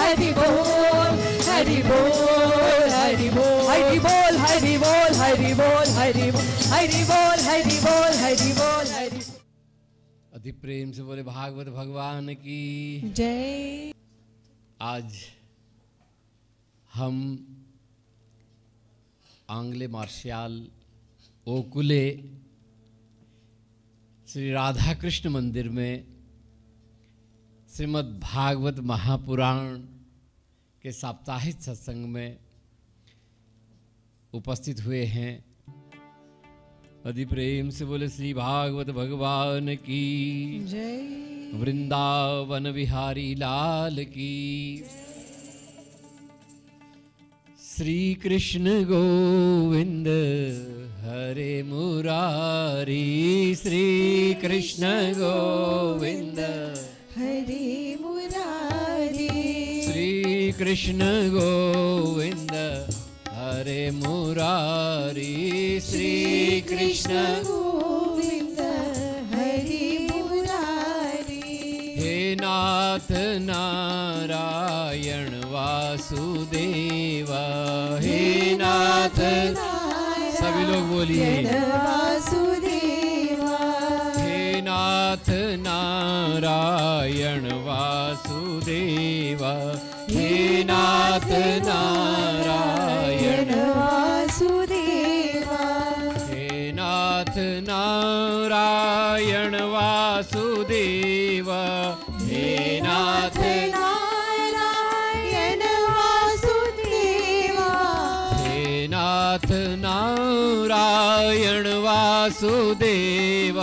हरि बोल, हरि बोल, हरि बोल, हरि बोल, हरि बोल, हरि बोल, हरि बोल, हरि बोल, हरि बोल, हरि बोल, हरि। अति प्रेम से बोले भागवत भगवान की जय। आज हम आंग्ले मार्शियल ओकुले श्री राधा कृष्ण मंदिर में श्रीमद् भागवत महापुराण के साप्ताहिक सत्संग में उपस्थित हुए हैं। अति प्रेम से बोले श्री भागवत भगवान की जय। वृंदावन विहारी लाल की। श्री कृष्ण गोविंद हरे मुरारी, श्री कृष्ण गोविंद हरे मुरारी, श्री कृष्ण गोविंद हरे मुरारी, श्री कृष्ण गोविंद हरे मुरारी। हे नाथ नारायण वासुदेव, हे नाथ सभी लोग बोलिए वासुदेवा, हे नाथ नारायण वासुदेव, हे नाथ नारायण वासुदेवा, हे नाथ नारायण वासुदेव, हे नाथ नारायण वासुदेवा, हे नाथ नारायण वासुदेव,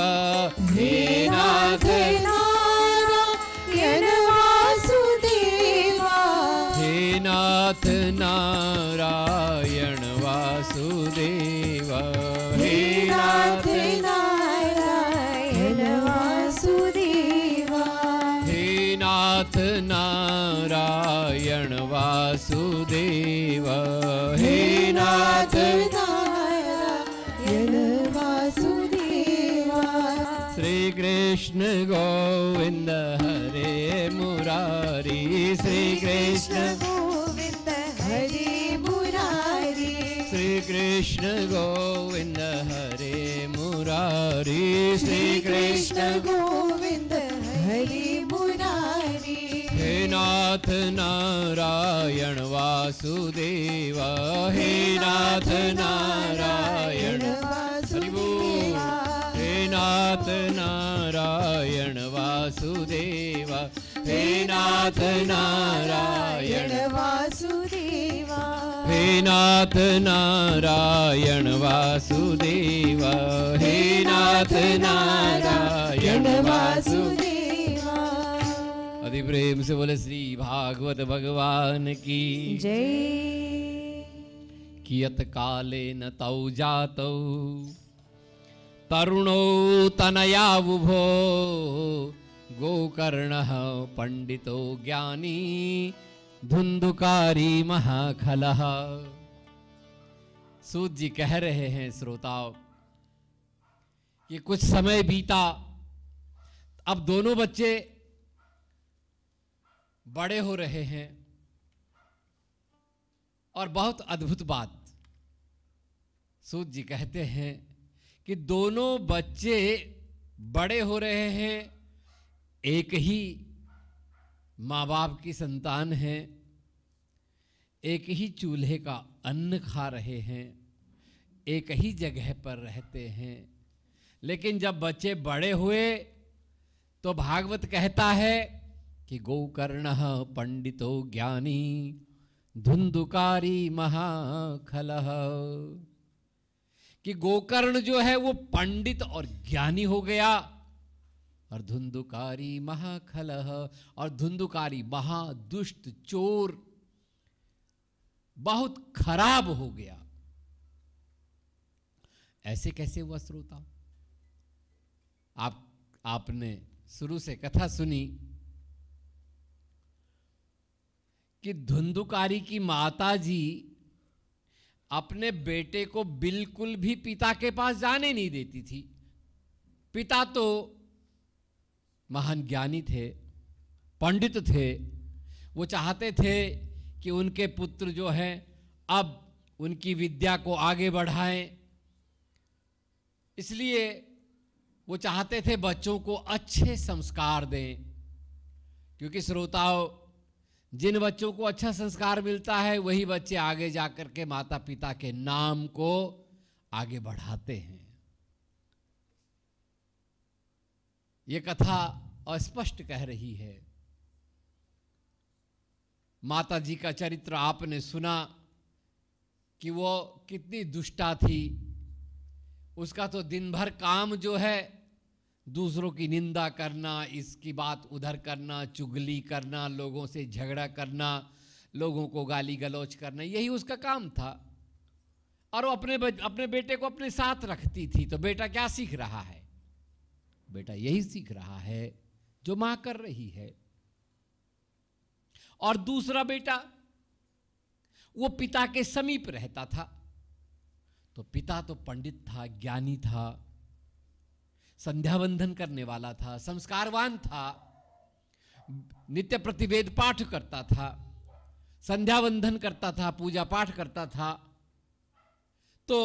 हे नाथ नारायण वासुदेवा, हे नाथ नारायण वासुदेव, हे नाथ नारायण वासुदेवा, हे नाथ नारायण वासुदेव, हे नाथ नारायण वासुदेवा। श्री कृष्ण गोविंद हरे मुरारी, श्री कृष्ण गोविंद हरे मुरारी, श्री कृष्ण गोविंद हरे मुरारी, श्री कृष्ण गोविंद हरे मुरारी। हे नाथ नारायण वासुदेव, हे नाथ नारायण हरि बोल। हे नाथ नारायण वासुदेव, हे नाथ नारायण वासुदेवा, हे नाथ नारायण वासुदेव, हे नाथ नारायण वासुदेव। अति प्रेम से बोले श्री भागवत भगवान की जय। कियत काले न तौ जातौ तरुणो तनया उभो, गोकर्णः पंडितो ज्ञानी धुंधुकारी महाखलः। सूत जी कह रहे हैं श्रोताओ कि कुछ समय बीता, अब दोनों बच्चे बड़े हो रहे हैं और बहुत अद्भुत बात सूत जी कहते हैं कि दोनों बच्चे बड़े हो रहे हैं, एक ही माँ बाप की संतान है, एक ही चूल्हे का अन्न खा रहे हैं, एक ही जगह पर रहते हैं। लेकिन जब बच्चे बड़े हुए तो भागवत कहता है कि गोकर्णः पंडितो ज्ञानी धुंधुकारी महाखलः, कि गोकर्ण जो है वो पंडित और ज्ञानी हो गया और धुंधुकारी महाखलः, और धुंधुकारी महादुष्ट चोर बहुत खराब हो गया। ऐसे कैसे हुआ श्रोता? आपने शुरू से कथा सुनी कि धुंधुकारी की माता जी अपने बेटे को बिल्कुल भी पिता के पास जाने नहीं देती थी। पिता तो महान ज्ञानी थे, पंडित थे, वो चाहते थे कि उनके पुत्र जो हैं अब उनकी विद्या को आगे बढ़ाएं, इसलिए वो चाहते थे बच्चों को अच्छे संस्कार दें। क्योंकि श्रोताओं, जिन बच्चों को अच्छा संस्कार मिलता है वही बच्चे आगे जाकर के माता पिता के नाम को आगे बढ़ाते हैं। ये कथा अस्पष्ट कह रही है। माता जी का चरित्र आपने सुना कि वो कितनी दुष्टा थी। उसका तो दिन भर काम जो है दूसरों की निंदा करना, इसकी बात उधर करना, चुगली करना, लोगों से झगड़ा करना, लोगों को गाली गलौज करना, यही उसका काम था। और वो अपने बेटे को अपने साथ रखती थी। तो बेटा क्या सीख रहा है? बेटा यही सीख रहा है जो मां कर रही है। और दूसरा बेटा वो पिता के समीप रहता था। तो पिता तो पंडित था, ज्ञानी था, संध्या वंदन करने वाला था, संस्कारवान था, नित्य प्रतिवेद पाठ करता था, संध्या वंदन करता था, पूजा पाठ करता था। तो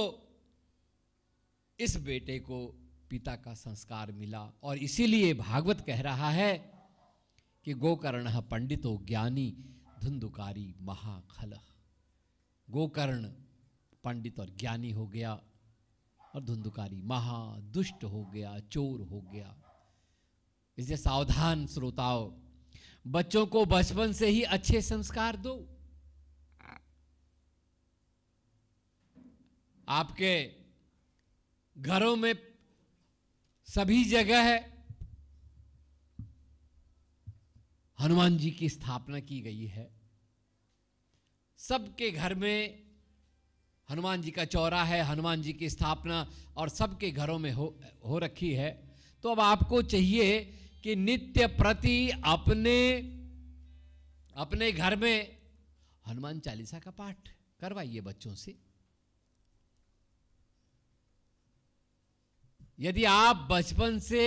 इस बेटे को पिता का संस्कार मिला। और इसीलिए भागवत कह रहा है कि गोकर्ण पंडितो ज्ञानी धुंधुकारी महाखल। गोकर्ण पंडित और ज्ञानी हो गया और धुंधुकारी महादुष्ट हो गया, चोर हो गया। इसलिए सावधान श्रोताओं, बच्चों को बचपन से ही अच्छे संस्कार दो। आपके घरों में सभी जगह हनुमान जी की स्थापना की गई है। सबके घर में हनुमान जी का चौरा है, हनुमान जी की स्थापना और सबके घरों में हो रखी है। तो अब आपको चाहिए कि नित्य प्रति अपने घर में हनुमान चालीसा का पाठ करवाइए बच्चों से। यदि आप बचपन से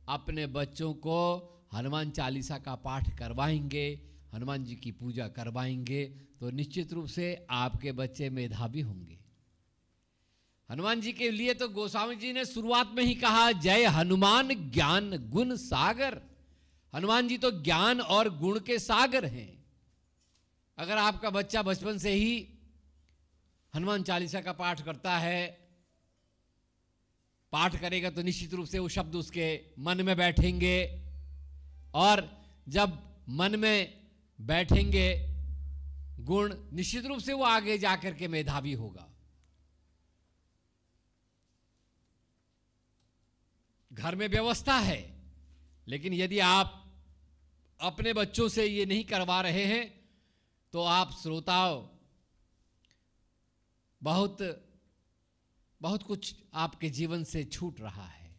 अपने बच्चों को हनुमान चालीसा का पाठ करवाएंगे, हनुमान जी की पूजा करवाएंगे, तो निश्चित रूप से आपके बच्चे मेधावी होंगे। हनुमान जी के लिए तो गोस्वामी जी ने शुरुआत में ही कहा, जय हनुमान ज्ञान गुण सागर। हनुमान जी तो ज्ञान और गुण के सागर हैं। अगर आपका बच्चा बचपन से ही हनुमान चालीसा का पाठ करता है, पाठ करेगा, तो निश्चित रूप से वो शब्द उसके मन में बैठेंगे। और जब मन में बैठेंगे गुण, निश्चित रूप से वो आगे जाकर के मेधावी होगा। घर में व्यवस्था है, लेकिन यदि आप अपने बच्चों से ये नहीं करवा रहे हैं तो आप श्रोताओं बहुत कुछ आपके जीवन से छूट रहा है।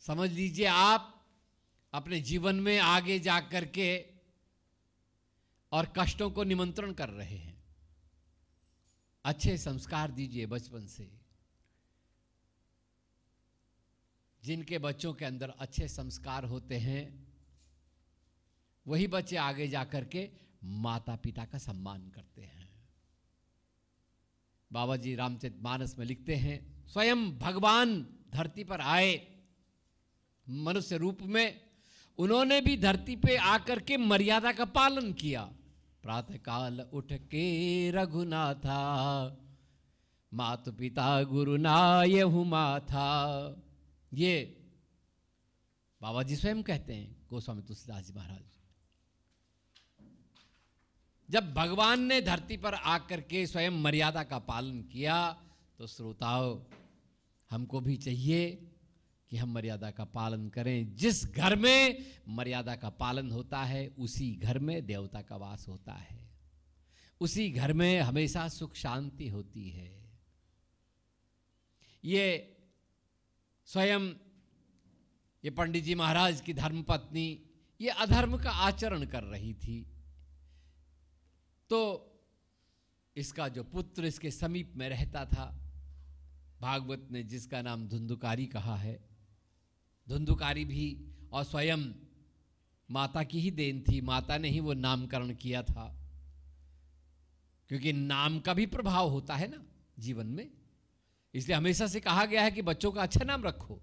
समझ लीजिए आप अपने जीवन में आगे जाकर के और कष्टों को निमंत्रण कर रहे हैं। अच्छे संस्कार दीजिए बचपन से। जिनके बच्चों के अंदर अच्छे संस्कार होते हैं वही बच्चे आगे जाकर के माता पिता का सम्मान करते हैं। बाबा जी रामचरितमानस में लिखते हैं, स्वयं भगवान धरती पर आए मनुष्य रूप में। उन्होंने भी धरती पे आकर के मर्यादा का पालन किया। प्रातः काल उठ के रघुनाथा, मातु पिता गुरु नायहु माथा। ये बाबा जी स्वयं कहते हैं, गोस्वामी तुलसीदास जी महाराज। जब भगवान ने धरती पर आकर के स्वयं मर्यादा का पालन किया, तो श्रोताओं हमको भी चाहिए कि हम मर्यादा का पालन करें। जिस घर में मर्यादा का पालन होता है उसी घर में देवता का वास होता है, उसी घर में हमेशा सुख शांति होती है। ये स्वयं ये पंडित जी महाराज की धर्मपत्नी ये अधर्म का आचरण कर रही थी, तो इसका जो पुत्र इसके समीप में रहता था, भागवत ने जिसका नाम धुंधुकारी कहा है, धुंधुकारी भी और स्वयं माता की ही देन थी, माता ने ही वो नामकरण किया था, क्योंकि नाम का भी प्रभाव होता है ना जीवन में। इसलिए हमेशा से कहा गया है कि बच्चों का अच्छा नाम रखो,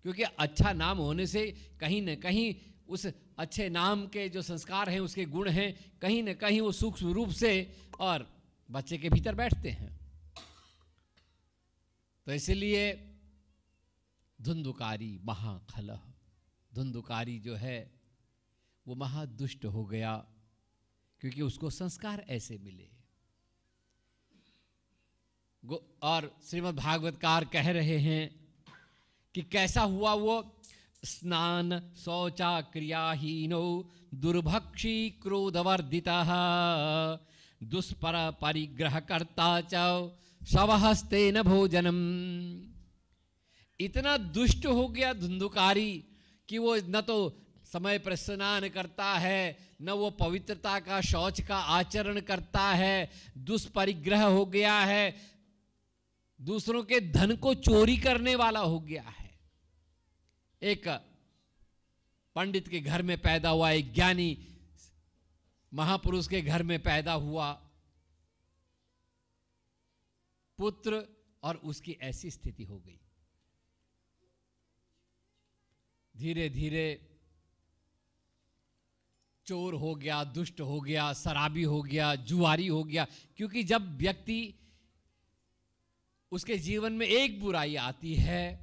क्योंकि अच्छा नाम होने से कहीं न कहीं उस अच्छे नाम के जो संस्कार हैं, उसके गुण हैं, कहीं न कहीं वो सूक्ष्म रूप से और बच्चे के भीतर बैठते हैं। तो इसलिए धुंधुकारी महाखलह, धुंधुकारी जो है वो महादुष्ट हो गया, क्योंकि उसको संस्कार ऐसे मिले। और श्रीमद् भागवतकार कह रहे हैं कि कैसा हुआ वो, स्नान शौचा क्रियाहीनो दुर्भक्षी क्रोधवर्धितः दुष्पर परिग्रह कर्ता च शवहस्तेन भोजनम। इतना दुष्ट हो गया धुंधुकारी कि वो न तो समय पर स्नान करता है, न वो पवित्रता का शौच का आचरण करता है, दुष्परिग्रह हो गया है, दूसरों के धन को चोरी करने वाला हो गया है। एक पंडित के घर में पैदा हुआ, एक ज्ञानी महापुरुष के घर में पैदा हुआ पुत्र, और उसकी ऐसी स्थिति हो गई। धीरे धीरे चोर हो गया, दुष्ट हो गया, शराबी हो गया, जुआरी हो गया। क्योंकि जब व्यक्ति उसके जीवन में एक बुराई आती है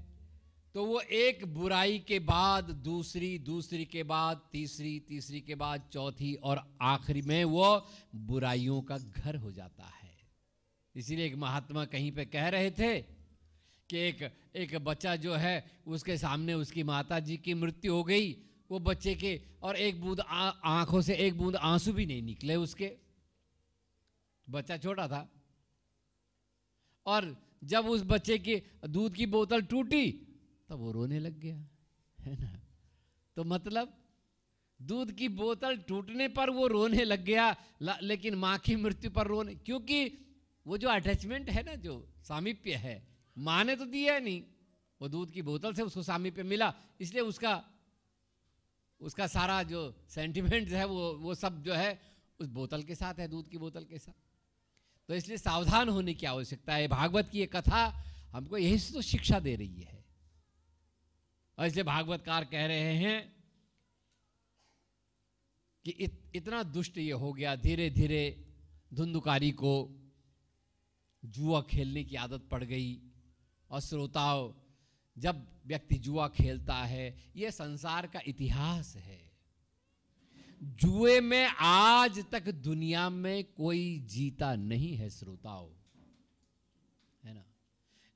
तो वो एक बुराई के बाद दूसरी, दूसरी के बाद तीसरी, तीसरी के बाद चौथी, और आखिरी में वो बुराइयों का घर हो जाता है। इसीलिए एक महात्मा कहीं पे कह रहे थे कि एक बच्चा जो है, उसके सामने उसकी माता जी की मृत्यु हो गई, वो बच्चे के और एक बूंद आंखों से एक बूंद आंसू भी नहीं निकले उसके, बच्चा छोटा था। और जब उस बच्चे की दूध की बोतल टूटी तब वो रोने लग गया, है ना। तो मतलब दूध की बोतल टूटने पर वो रोने लग गया, लेकिन माँ की मृत्यु पर रोने, क्योंकि वो जो अटैचमेंट है ना, जो सामीप्य है, माँ ने तो दिया नहीं, वो दूध की बोतल से उसको सामीप्य मिला, इसलिए उसका सारा जो सेंटिमेंट्स है वो सब जो है उस बोतल के साथ है, दूध की बोतल के साथ। तो इसलिए सावधान होने की आवश्यकता है। भागवत की ये कथा हमको यही तो शिक्षा दे रही है। और इसलिए भागवतकार कह रहे हैं कि इतना दुष्ट ये हो गया, धीरे धीरे धुंधुकारी को जुआ खेलने की आदत पड़ गई। और श्रोताओं, जब व्यक्ति जुआ खेलता है, यह संसार का इतिहास है, जुए में आज तक दुनिया में कोई जीता नहीं है श्रोताओं, है ना।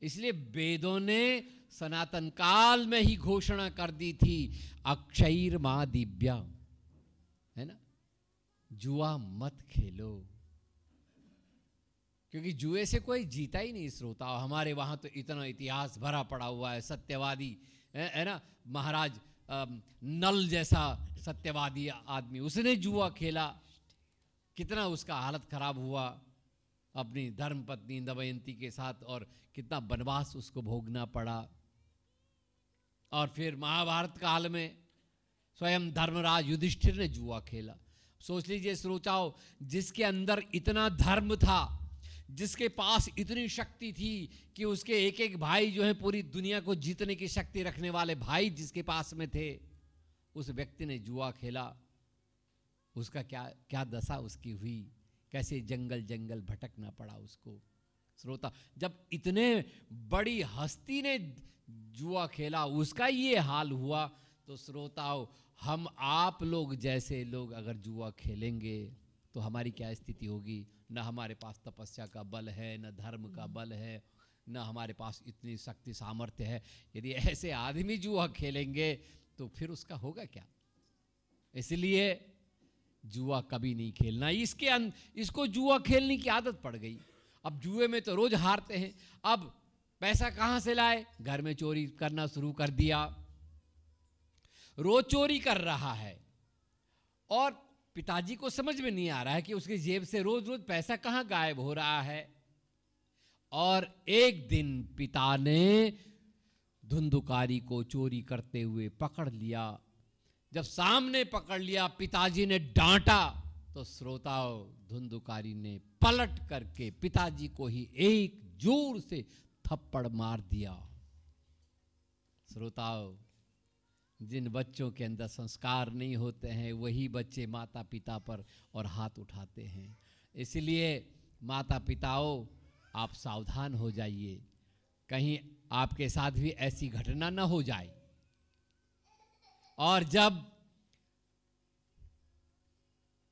इसलिए वेदों ने सनातन काल में ही घोषणा कर दी थी, अक्षयीर मां दिव्या, है ना, जुआ मत खेलो, क्योंकि जुए से कोई जीता ही नहीं श्रोताओं। हमारे वहां तो इतना इतिहास भरा पड़ा हुआ है, सत्यवादी है ना, महाराज नल जैसा सत्यवादी आदमी, उसने जुआ खेला, कितना उसका हालत खराब हुआ अपनी धर्मपत्नी दमयंती के साथ, और कितना वनवास उसको भोगना पड़ा। और फिर महाभारत काल में स्वयं धर्मराज युधिष्ठिर ने जुआ खेला। सोच लीजिए श्रोताओं, जिसके अंदर इतना धर्म था, जिसके पास इतनी शक्ति थी कि उसके एक एक भाई जो है पूरी दुनिया को जीतने की शक्ति रखने वाले भाई जिसके पास में थे, उस व्यक्ति ने जुआ खेला, उसका क्या दशा उसकी हुई, कैसे जंगल जंगल भटकना पड़ा उसको। श्रोता, जब इतने बड़ी हस्ती ने जुआ खेला, उसका ये हाल हुआ, तो श्रोताओं, हम आप लोग जैसे लोग अगर जुआ खेलेंगे तो हमारी क्या स्थिति होगी। न हमारे पास तपस्या का बल है, न धर्म का बल है, न हमारे पास इतनी शक्ति सामर्थ्य है। यदि ऐसे आदमी जुआ खेलेंगे तो फिर उसका होगा क्या। इसलिए जुआ कभी नहीं खेलना। इसको जुआ खेलने की आदत पड़ गई। अब जुए में तो रोज हारते हैं, अब पैसा कहां से लाए, घर में चोरी करना शुरू कर दिया, रोज चोरी कर रहा है, और पिताजी को समझ में नहीं आ रहा है कि उसकी जेब से रोज रोज पैसा कहां गायब हो रहा है। और एक दिन पिता ने धुंधुकारी को चोरी करते हुए पकड़ लिया। जब सामने पकड़ लिया, पिताजी ने डांटा, तो श्रोताओं धुंधुकारी ने पलट करके पिताजी को ही एक जोर से थप्पड़ मार दिया। श्रोताओं, जिन बच्चों के अंदर संस्कार नहीं होते हैं वही बच्चे माता पिता पर और हाथ उठाते हैं। इसलिए माता पिताओं, आप सावधान हो जाइए, कहीं आपके साथ भी ऐसी घटना न हो जाए। और जब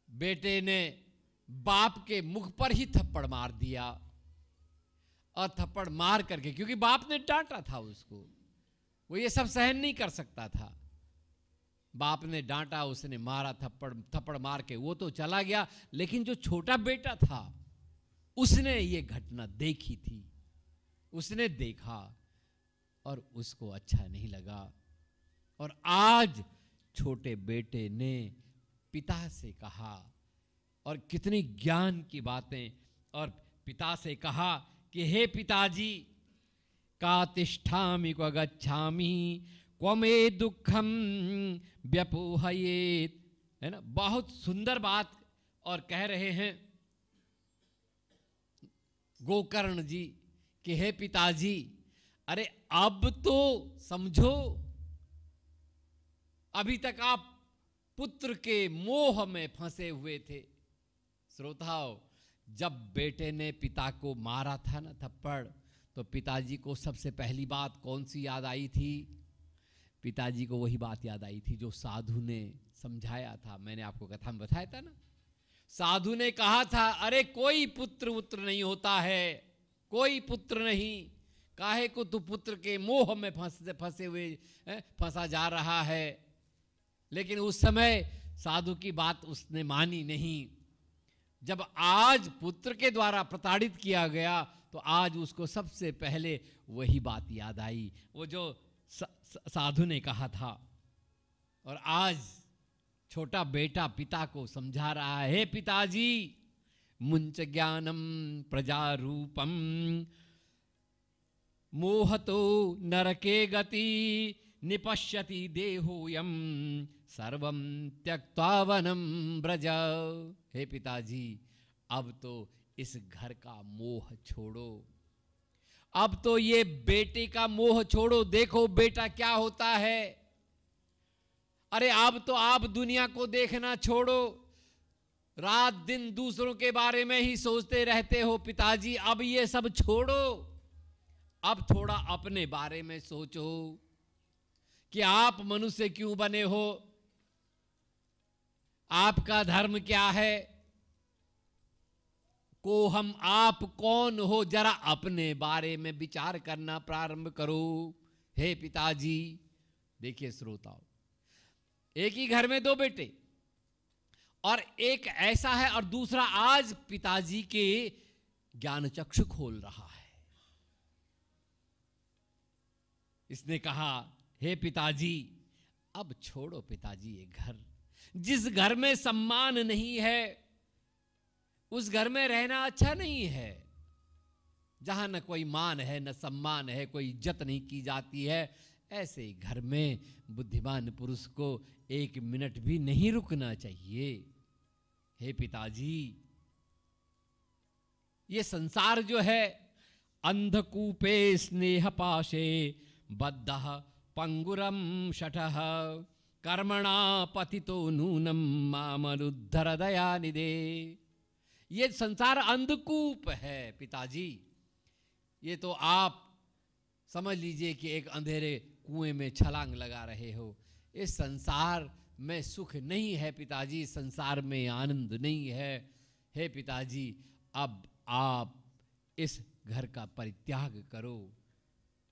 बेटे ने बाप के मुख पर ही थप्पड़ मार दिया, और थप्पड़ मार करके, क्योंकि बाप ने डांटा था उसको, वो ये सब सहन नहीं कर सकता था। बाप ने डांटा, उसने मारा, थप्पड़ मार के वो तो चला गया, लेकिन जो छोटा बेटा था उसने ये घटना देखी थी, उसने देखा और उसको अच्छा नहीं लगा। और आज छोटे बेटे ने पिता से कहा, और कितनी ज्ञान की बातें, और पिता से कहा कि हे पिताजी, का तिष्ठामि क्व गच्छामि क्व मे दुखम व्यपोहयेत, है ना, बहुत सुंदर बात। और कह रहे हैं गोकर्ण जी कि हे पिताजी, अरे अब तो समझो, अभी तक आप पुत्र के मोह में फंसे हुए थे। श्रोताओं, जब बेटे ने पिता को मारा था ना थप्पड़, तो पिताजी को सबसे पहली बात कौन सी याद आई थी? पिताजी को वही बात याद आई थी जो साधु ने समझाया था। मैंने आपको कथा में बताया था ना, साधु ने कहा था, अरे कोई पुत्र नहीं होता है, कोई पुत्र नहीं, काहे को तू पुत्र के मोह में फंसे हुए फंसा जा रहा है। लेकिन उस समय साधु की बात उसने मानी नहीं। जब आज पुत्र के द्वारा प्रताड़ित किया गया, तो आज उसको सबसे पहले वही बात याद आई, वो जो साधु ने कहा था। और आज छोटा बेटा पिता को समझा रहा है, हे पिताजी, मुंच ज्ञानम प्रजारूपम मोहतो नरके गति निपश्यति देहोयम सर्वं त्यक्त्वा वनं ब्रज। हे पिताजी, अब तो इस घर का मोह छोड़ो, अब तो ये बेटे का मोह छोड़ो। देखो बेटा क्या होता है। अरे अब तो आप दुनिया को देखना छोड़ो, रात दिन दूसरों के बारे में ही सोचते रहते हो। पिताजी, अब ये सब छोड़ो, अब थोड़ा अपने बारे में सोचो कि आप मनुष्य क्यों बने हो, आपका धर्म क्या है, को हम आप कौन हो, जरा अपने बारे में विचार करना प्रारंभ करो। हे पिताजी, देखिए श्रोताओं, एक ही घर में दो बेटे, और एक ऐसा है और दूसरा आज पिताजी के ज्ञान चक्षु खोल रहा है। इसने कहा, हे पिताजी, अब छोड़ो पिताजी ये घर, जिस घर में सम्मान नहीं है उस घर में रहना अच्छा नहीं है। जहां न कोई मान है न सम्मान है, कोई इज्जत नहीं की जाती है, ऐसे घर में बुद्धिमान पुरुष को एक मिनट भी नहीं रुकना चाहिए। हे पिताजी, ये संसार जो है, अंधकूपे स्नेह पाशे बद्धः पंगुरम शठः कर्मणा पतितो नूनम मामनुद्धर दयानिधे। ये संसार अंधकूप है पिताजी। ये तो आप समझ लीजिए कि एक अंधेरे कुएं में छलांग लगा रहे हो। इस संसार में सुख नहीं है पिताजी, संसार में आनंद नहीं है। हे पिताजी, अब आप इस घर का परित्याग करो।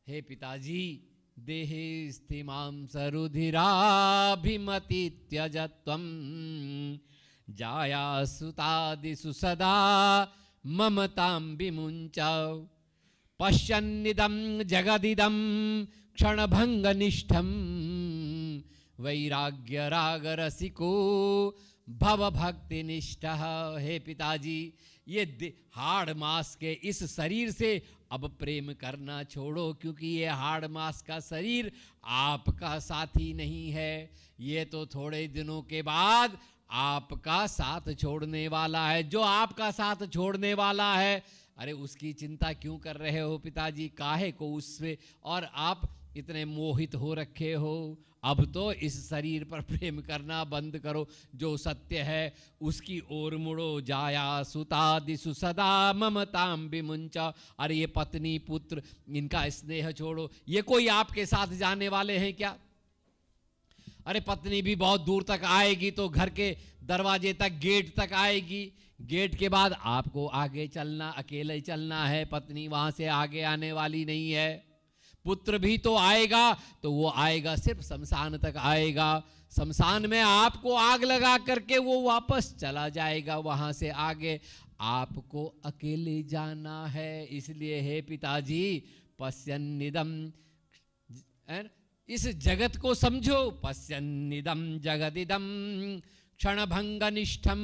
हे पिताजी, देहे स्थिमां सरुधिराभिमति त्यजत्वं जाया सुतादिषु सदा ममतां विमुञ्च पश्यन्निदं जगदिदं क्षणभङ्गनिष्ठं वैराग्यरागरसिको भव भक्ति निष्ठा। हे पिताजी, ये हाड़ मास के इस शरीर से अब प्रेम करना छोड़ो, क्योंकि ये हाड़ मास का शरीर आपका साथी नहीं है। ये तो थोड़े दिनों के बाद आपका साथ छोड़ने वाला है। जो आपका साथ छोड़ने वाला है, अरे उसकी चिंता क्यों कर रहे हो पिताजी? काहे को उससे और आप इतने मोहित हो रखे हो? अब तो इस शरीर पर प्रेम करना बंद करो। जो सत्य है उसकी ओर मुड़ो। जाया सुतादिसु सदा ममताम विमुंचा। अरे ये पत्नी पुत्र इनका स्नेह छोड़ो। ये कोई आपके साथ जाने वाले हैं क्या? अरे पत्नी भी बहुत दूर तक आएगी तो घर के दरवाजे तक, गेट तक आएगी। गेट के बाद आपको आगे चलना, अकेले चलना है। पत्नी वहां से आगे आने वाली नहीं है। पुत्र भी तो आएगा, तो वो आएगा सिर्फ शमशान तक आएगा। शमशान में आपको आग लगा करके वो वापस चला जाएगा। वहां से आगे आपको अकेले जाना है। इसलिए हे पिताजी, पश्यन्निदम, इस जगत को समझो। पश्यन्निदम जगदिदम क्षणभंगनिष्ठम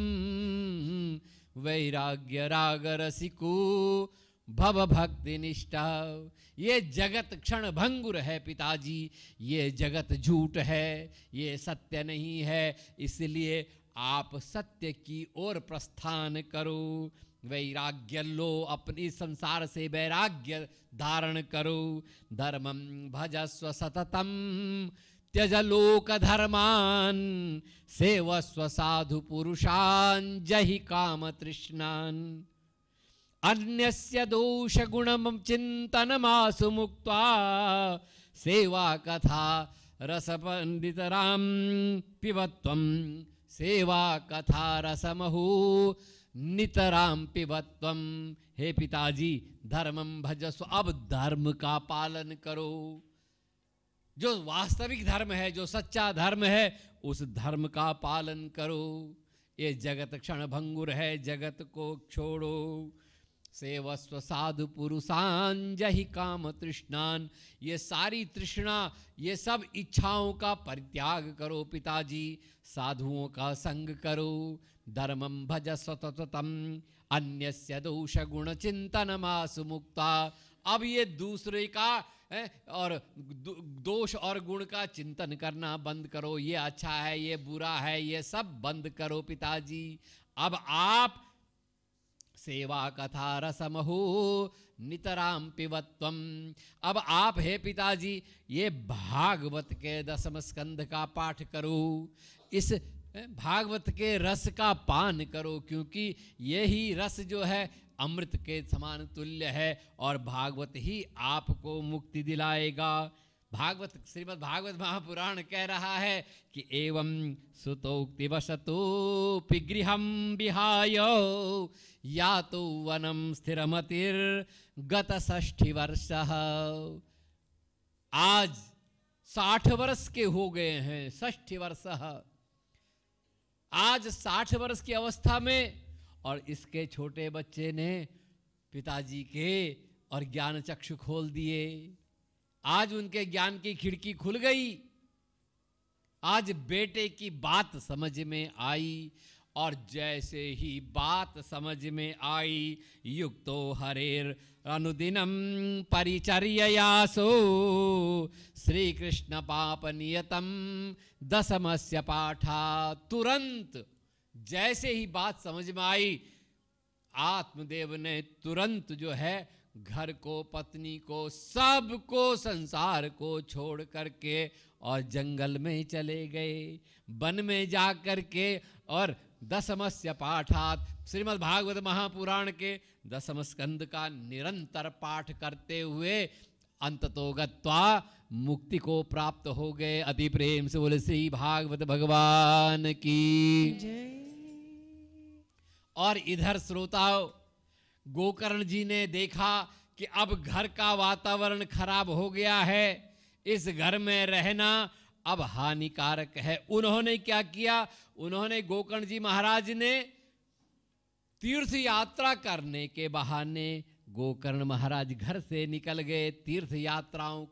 वैराग्य राग रसिको भव भक्ति निष्ठा। ये जगत क्षण भंगुर है पिताजी। ये जगत झूठ है, ये सत्य नहीं है। इसलिए आप सत्य की ओर प्रस्थान करो। वैराग्य लो, अपनी संसार से वैराग्य धारण करो। धर्मं भजस्व सततम त्यज लोक धर्मान सेवस्व साधु पुरुषान जहि काम तृष्णान। अन्यस्य दोष गुणम चिंतनमासु मुक्त्वा सेवा कथा रस पंडितराम पिबत्वम। सेवा कथा रसमहु नितराम पिबत्वम। हे पिताजी, धर्मम भजस्व, अब धर्म का पालन करो। जो वास्तविक धर्म है, जो सच्चा धर्म है, उस धर्म का पालन करो। ये जगत क्षण भंगुर है, जगत को छोड़ो। सेवस्व साधु पुरुषान जहि काम तृष्णान। ये सारी तृष्णा, ये सब इच्छाओं का परित्याग करो पिताजी। साधुओं का संग करो। धर्मं भज सततम अन्यस्य दोष गुण चिंतनमासु मुक्ता। अब ये दूसरे का और दोष और गुण का चिंतन करना बंद करो। ये अच्छा है, ये बुरा है, ये सब बंद करो पिताजी। अब आप सेवा कथा रसमहु नितराम पिबत्वम। अब आप हे पिताजी, ये भागवत के 10वें स्कंध का पाठ करो। इस भागवत के रस का पान करो, क्योंकि यही रस जो है अमृत के समान तुल्य है और भागवत ही आपको मुक्ति दिलाएगा। भागवत, श्रीमद् भागवत महापुराण कह रहा है कि एवं सुतोक्ति वसतो पिगृहं विहाय या तो वनम स्थिरमतिर गत 60 वर्ष। आज 60 वर्ष के हो गए हैं। 60 वर्ष, आज 60 वर्ष की अवस्था में, और इसके छोटे बच्चे ने पिताजी के और ज्ञान चक्षु खोल दिए। आज उनके ज्ञान की खिड़की खुल गई। आज बेटे की बात समझ में आई, और जैसे ही बात समझ में आई, युक्तो हरेर अनुदिनम परिचर्ययासो श्री कृष्ण पाप नियतम 10मस्य पाठा। तुरंत जैसे ही बात समझ में आई, आत्मदेव ने तुरंत जो है घर को, पत्नी को, सबको, संसार को छोड़ करके और जंगल में चले गए। वन में जा करके और 10मस्य पाठात, श्रीमद् भागवत महापुराण के 10वें स्कंद का निरंतर पाठ करते हुए अंततो गत्वा मुक्ति को प्राप्त हो गए। अति प्रेम से बोले श्री भागवत भगवान की जय। और इधर श्रोताओं, गोकर्ण जी ने देखा कि अब घर का वातावरण खराब हो गया है, इस घर में रहना अब हानिकारक है। उन्होंने क्या किया? उन्होंने, गोकर्ण जी महाराज ने तीर्थ यात्रा करने के बहाने गोकर्ण महाराज घर से निकल गए। तीर्थ यात्राओं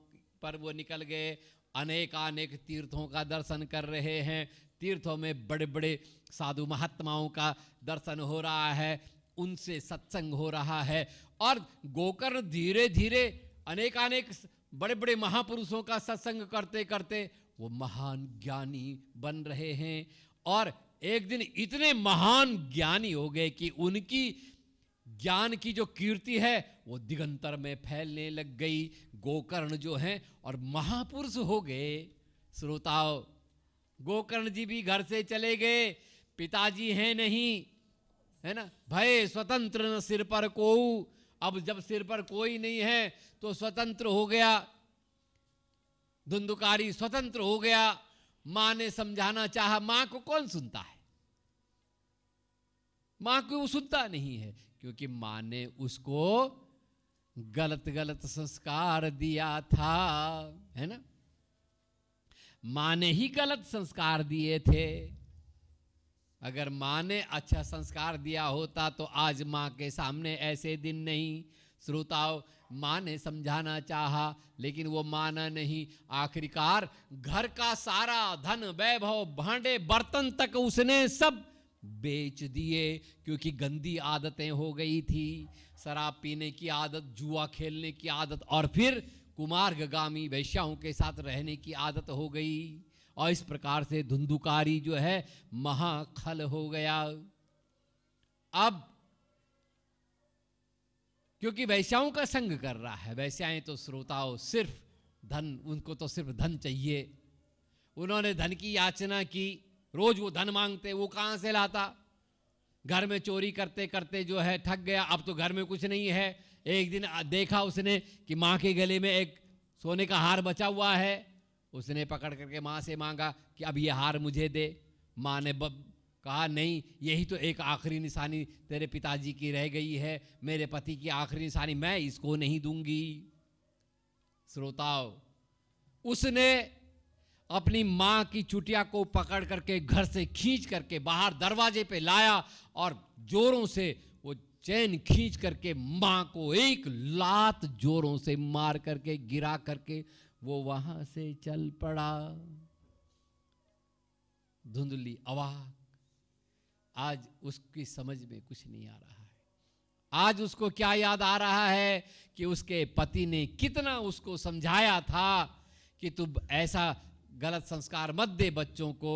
पर वो निकल गए। अनेक तीर्थों का दर्शन कर रहे हैं। तीर्थों में बड़े बड़े साधु महात्माओं का दर्शन हो रहा है, उनसे सत्संग हो रहा है, और गोकर्ण धीरे धीरे अनेकानेक बड़े बड़े महापुरुषों का सत्संग करते करते वो महान ज्ञानी बन रहे हैं। और एक दिन इतने महान ज्ञानी हो गए कि उनकी ज्ञान की जो कीर्ति है वो दिगंतर में फैलने लग गई। गोकर्ण जो हैं और महापुरुष हो गए। श्रोताओ, गोकर्ण जी भी घर से चले गए, पिताजी हैं नहीं, है ना, भय स्वतंत्र न सिर पर को। अब जब सिर पर कोई नहीं है तो स्वतंत्र हो गया, धुंधुकारी स्वतंत्र हो गया। मां ने समझाना चाहा, मां को कौन सुनता है, मां को वो सुनता नहीं है, क्योंकि मां ने उसको गलत गलत संस्कार दिया था, है ना, मां ने ही गलत संस्कार दिए थे। अगर मां ने अच्छा संस्कार दिया होता तो आज मां के सामने ऐसे दिन नहीं। श्रोताओ, मां ने समझाना चाहा लेकिन वो माना नहीं। आखिरकार घर का सारा धन वैभव, भांडे बर्तन तक उसने सब बेच दिए, क्योंकि गंदी आदतें हो गई थी। शराब पीने की आदत, जुआ खेलने की आदत, और फिर कुमार्गामी वैश्याओं के साथ रहने की आदत हो गई। और इस प्रकार से धुंधुकारी जो है महाखल हो गया। अब क्योंकि वैश्याओं का संग कर रहा है, वैश्याएं तो श्रोताओं सिर्फ धन, उनको तो सिर्फ धन चाहिए। उन्होंने धन की याचना की, रोज वो धन मांगते, वो कहां से लाता। घर में चोरी करते करते जो है थक गया, अब तो घर में कुछ नहीं है। एक दिन देखा उसने कि मां के गले में एक सोने का हार बचा हुआ है, उसने पकड़ करके मां से मांगा कि अब ये हार मुझे दे। मां ने कहा नहीं, यही तो एक आखिरी निशानी तेरे पिताजी की रह गई है, मेरे पति की आखिरी निशानी, मैं इसको नहीं दूंगी। श्रोताओ, उसने अपनी मां की चुटिया को पकड़ करके घर से खींच करके बाहर दरवाजे पे लाया और जोरों से वो चैन खींच करके मां को एक लात जोरों से मार करके गिरा करके वो वहां से चल पड़ा। धुंधली अवाक, आज उसकी समझ में कुछ नहीं आ रहा है। आज उसको क्या याद आ रहा है कि उसके पति ने कितना उसको समझाया था कि तू ऐसा गलत संस्कार मत दे बच्चों को,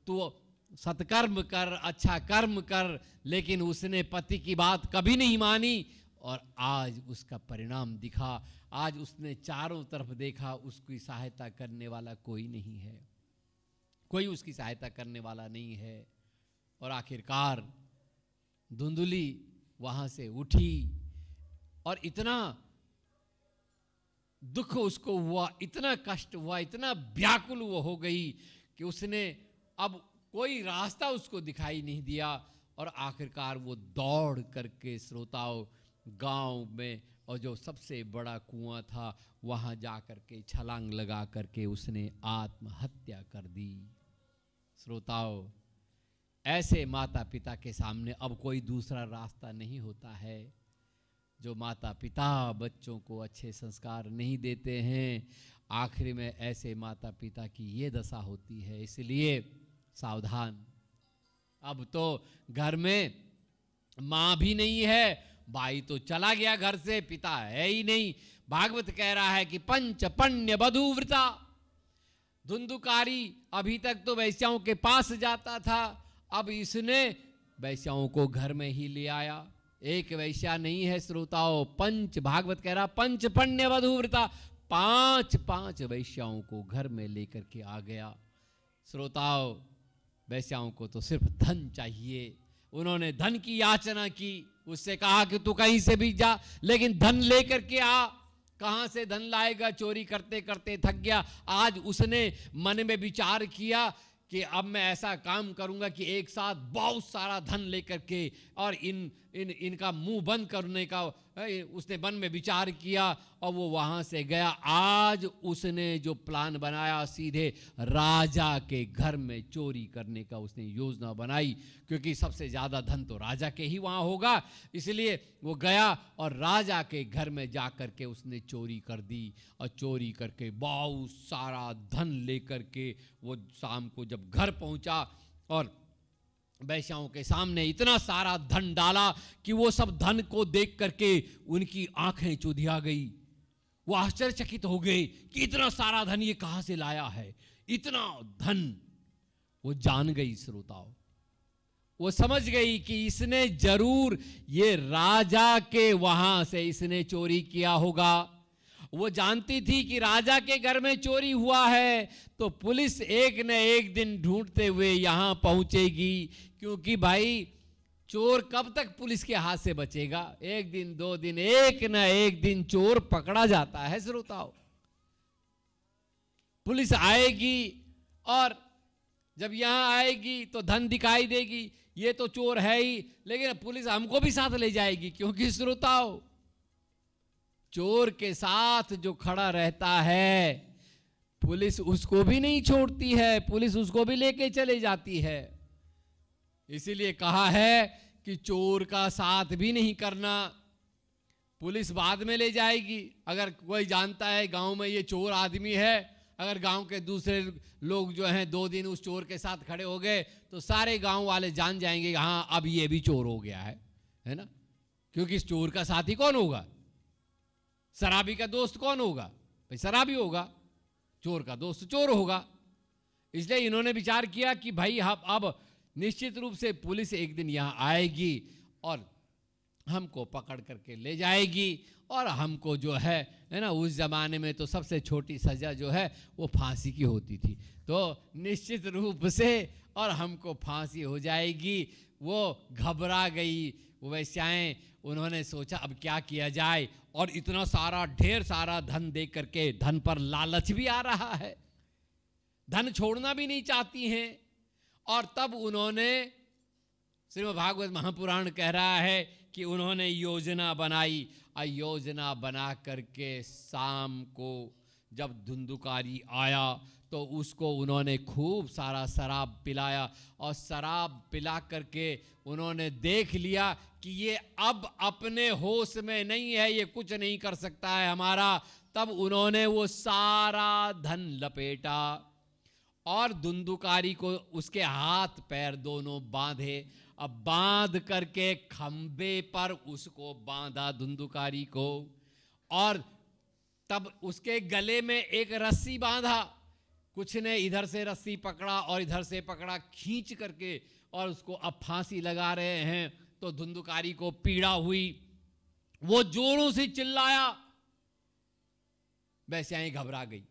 तू सत्कर्म कर, अच्छा कर्म कर। लेकिन उसने पति की बात कभी नहीं मानी और आज उसका परिणाम दिखा। आज उसने चारों तरफ देखा, उसकी सहायता करने वाला कोई नहीं है, कोई उसकी सहायता करने वाला नहीं है। और आखिरकार धुंधली वहां से उठी और इतना दुख उसको हुआ, इतना कष्ट हुआ, इतना व्याकुल वो हो गई कि उसने अब कोई रास्ता उसको दिखाई नहीं दिया। और आखिरकार वो दौड़ करके श्रोताओं गांव में, और जो सबसे बड़ा कुआं था वहां जा करके छलांग लगा करके उसने आत्महत्या कर दी। श्रोताओं, ऐसे माता पिता के सामने अब कोई दूसरा रास्ता नहीं होता है। जो माता पिता बच्चों को अच्छे संस्कार नहीं देते हैं, आखिर में ऐसे माता पिता की ये दशा होती है। इसलिए सावधान। अब तो घर में माँ भी नहीं है, भाई तो चला गया घर से, पिता है ही नहीं। भागवत कह रहा है कि पंच पण्य बधूव्रता। धुंधुकारी अभी तक तो वैश्याओं के पास जाता था, अब इसने वैश्याओं को घर में ही ले आया। एक वैश्या नहीं है श्रोताओं, पंच, भागवत कह रहा पंच पण्य वधूव्रता, 5 वैश्याओं को घर में लेकर के आ गया। श्रोताओं, वैश्याओं को तो सिर्फ धन चाहिए। उन्होंने धन की याचना की, उससे कहा कि तू कहीं से भी जा लेकिन धन लेकर के आ। कहां से धन लाएगा, चोरी करते करते थक गया। आज उसने मन में विचार किया कि अब मैं ऐसा काम करूंगा कि एक साथ बहुत सारा धन लेकर के और इनका मुंह बंद करने का उसने मन में विचार किया और वो वहां से गया। आज उसने जो प्लान बनाया, सीधे राजा के घर में चोरी करने का उसने योजना बनाई, क्योंकि सबसे ज्यादा धन तो राजा के ही वहां होगा। इसलिए वो गया और राजा के घर में जाकर के उसने चोरी कर दी और चोरी करके बहुत सारा धन लेकर के वो शाम को जब घर पहुंचा और वैश्याओं के सामने इतना सारा धन डाला कि वो सब धन को देख करके उनकी आंखें चुधिया गई। वो आश्चर्यचकित हो गए कि इतना सारा धन ये कहां से लाया है, इतना धन। वो जान गई श्रोताओं, वो समझ गई कि इसने जरूर ये राजा के वहां से इसने चोरी किया होगा। वो जानती थी कि राजा के घर में चोरी हुआ है तो पुलिस एक न एक दिन ढूंढते हुए यहां पहुंचेगी, क्योंकि भाई चोर कब तक पुलिस के हाथ से बचेगा, एक दिन दो दिन, एक न एक दिन चोर पकड़ा जाता है श्रोताओं। पुलिस आएगी और जब यहां आएगी तो धन दिखाई देगी, ये तो चोर है ही, लेकिन पुलिस हमको भी साथ ले जाएगी, क्योंकि श्रोताओं चोर के साथ जो खड़ा रहता है पुलिस उसको भी नहीं छोड़ती है, पुलिस उसको भी लेके चले जाती है। इसीलिए कहा है कि चोर का साथ भी नहीं करना, पुलिस बाद में ले जाएगी। अगर कोई जानता है गांव में ये चोर आदमी है, अगर गांव के दूसरे लोग जो हैं 2 दिन उस चोर के साथ खड़े हो गए तो सारे गांव वाले जान जाएंगे हाँ अब ये भी चोर हो गया है ना। क्योंकि इस चोर का साथी कौन होगा, शराबी का दोस्त कौन होगा, भाई शराबी होगा, चोर का दोस्त चोर होगा। इसलिए इन्होंने विचार किया कि भाई अब निश्चित रूप से पुलिस एक दिन यहाँ आएगी और हमको पकड़ करके ले जाएगी, और हमको जो है ना, उस जमाने में तो सबसे छोटी सजा जो है वो फांसी की होती थी, तो निश्चित रूप से और हमको फांसी हो जाएगी। वो घबरा गई वो वैश्याएं, उन्होंने सोचा अब क्या किया जाए, और इतना सारा ढेर सारा धन देख करके धन पर लालच भी आ रहा है, धन छोड़ना भी नहीं चाहती हैं। और तब उन्होंने, श्रीमद् भागवत महापुराण कह रहा है कि उन्होंने योजना बनाई, और योजना बना करके शाम को जब धुंधुकारी आया तो उसको उन्होंने खूब सारा शराब पिलाया, और शराब पिला करके उन्होंने देख लिया कि ये अब अपने होश में नहीं है, ये कुछ नहीं कर सकता है हमारा। तब उन्होंने वो सारा धन लपेटा और धुंधुकारी को उसके हाथ पैर दोनों बांधे, अब बांध करके खंबे पर उसको बांधा धुंधुकारी को, और तब उसके गले में एक रस्सी बांधा। कुछ ने इधर से रस्सी पकड़ा और इधर से पकड़ा, खींच करके, और उसको अब फांसी लगा रहे हैं। तो धुंधुकारी को पीड़ा हुई, वो जोरों से चिल्लाया, वैश्याएं घबरा गई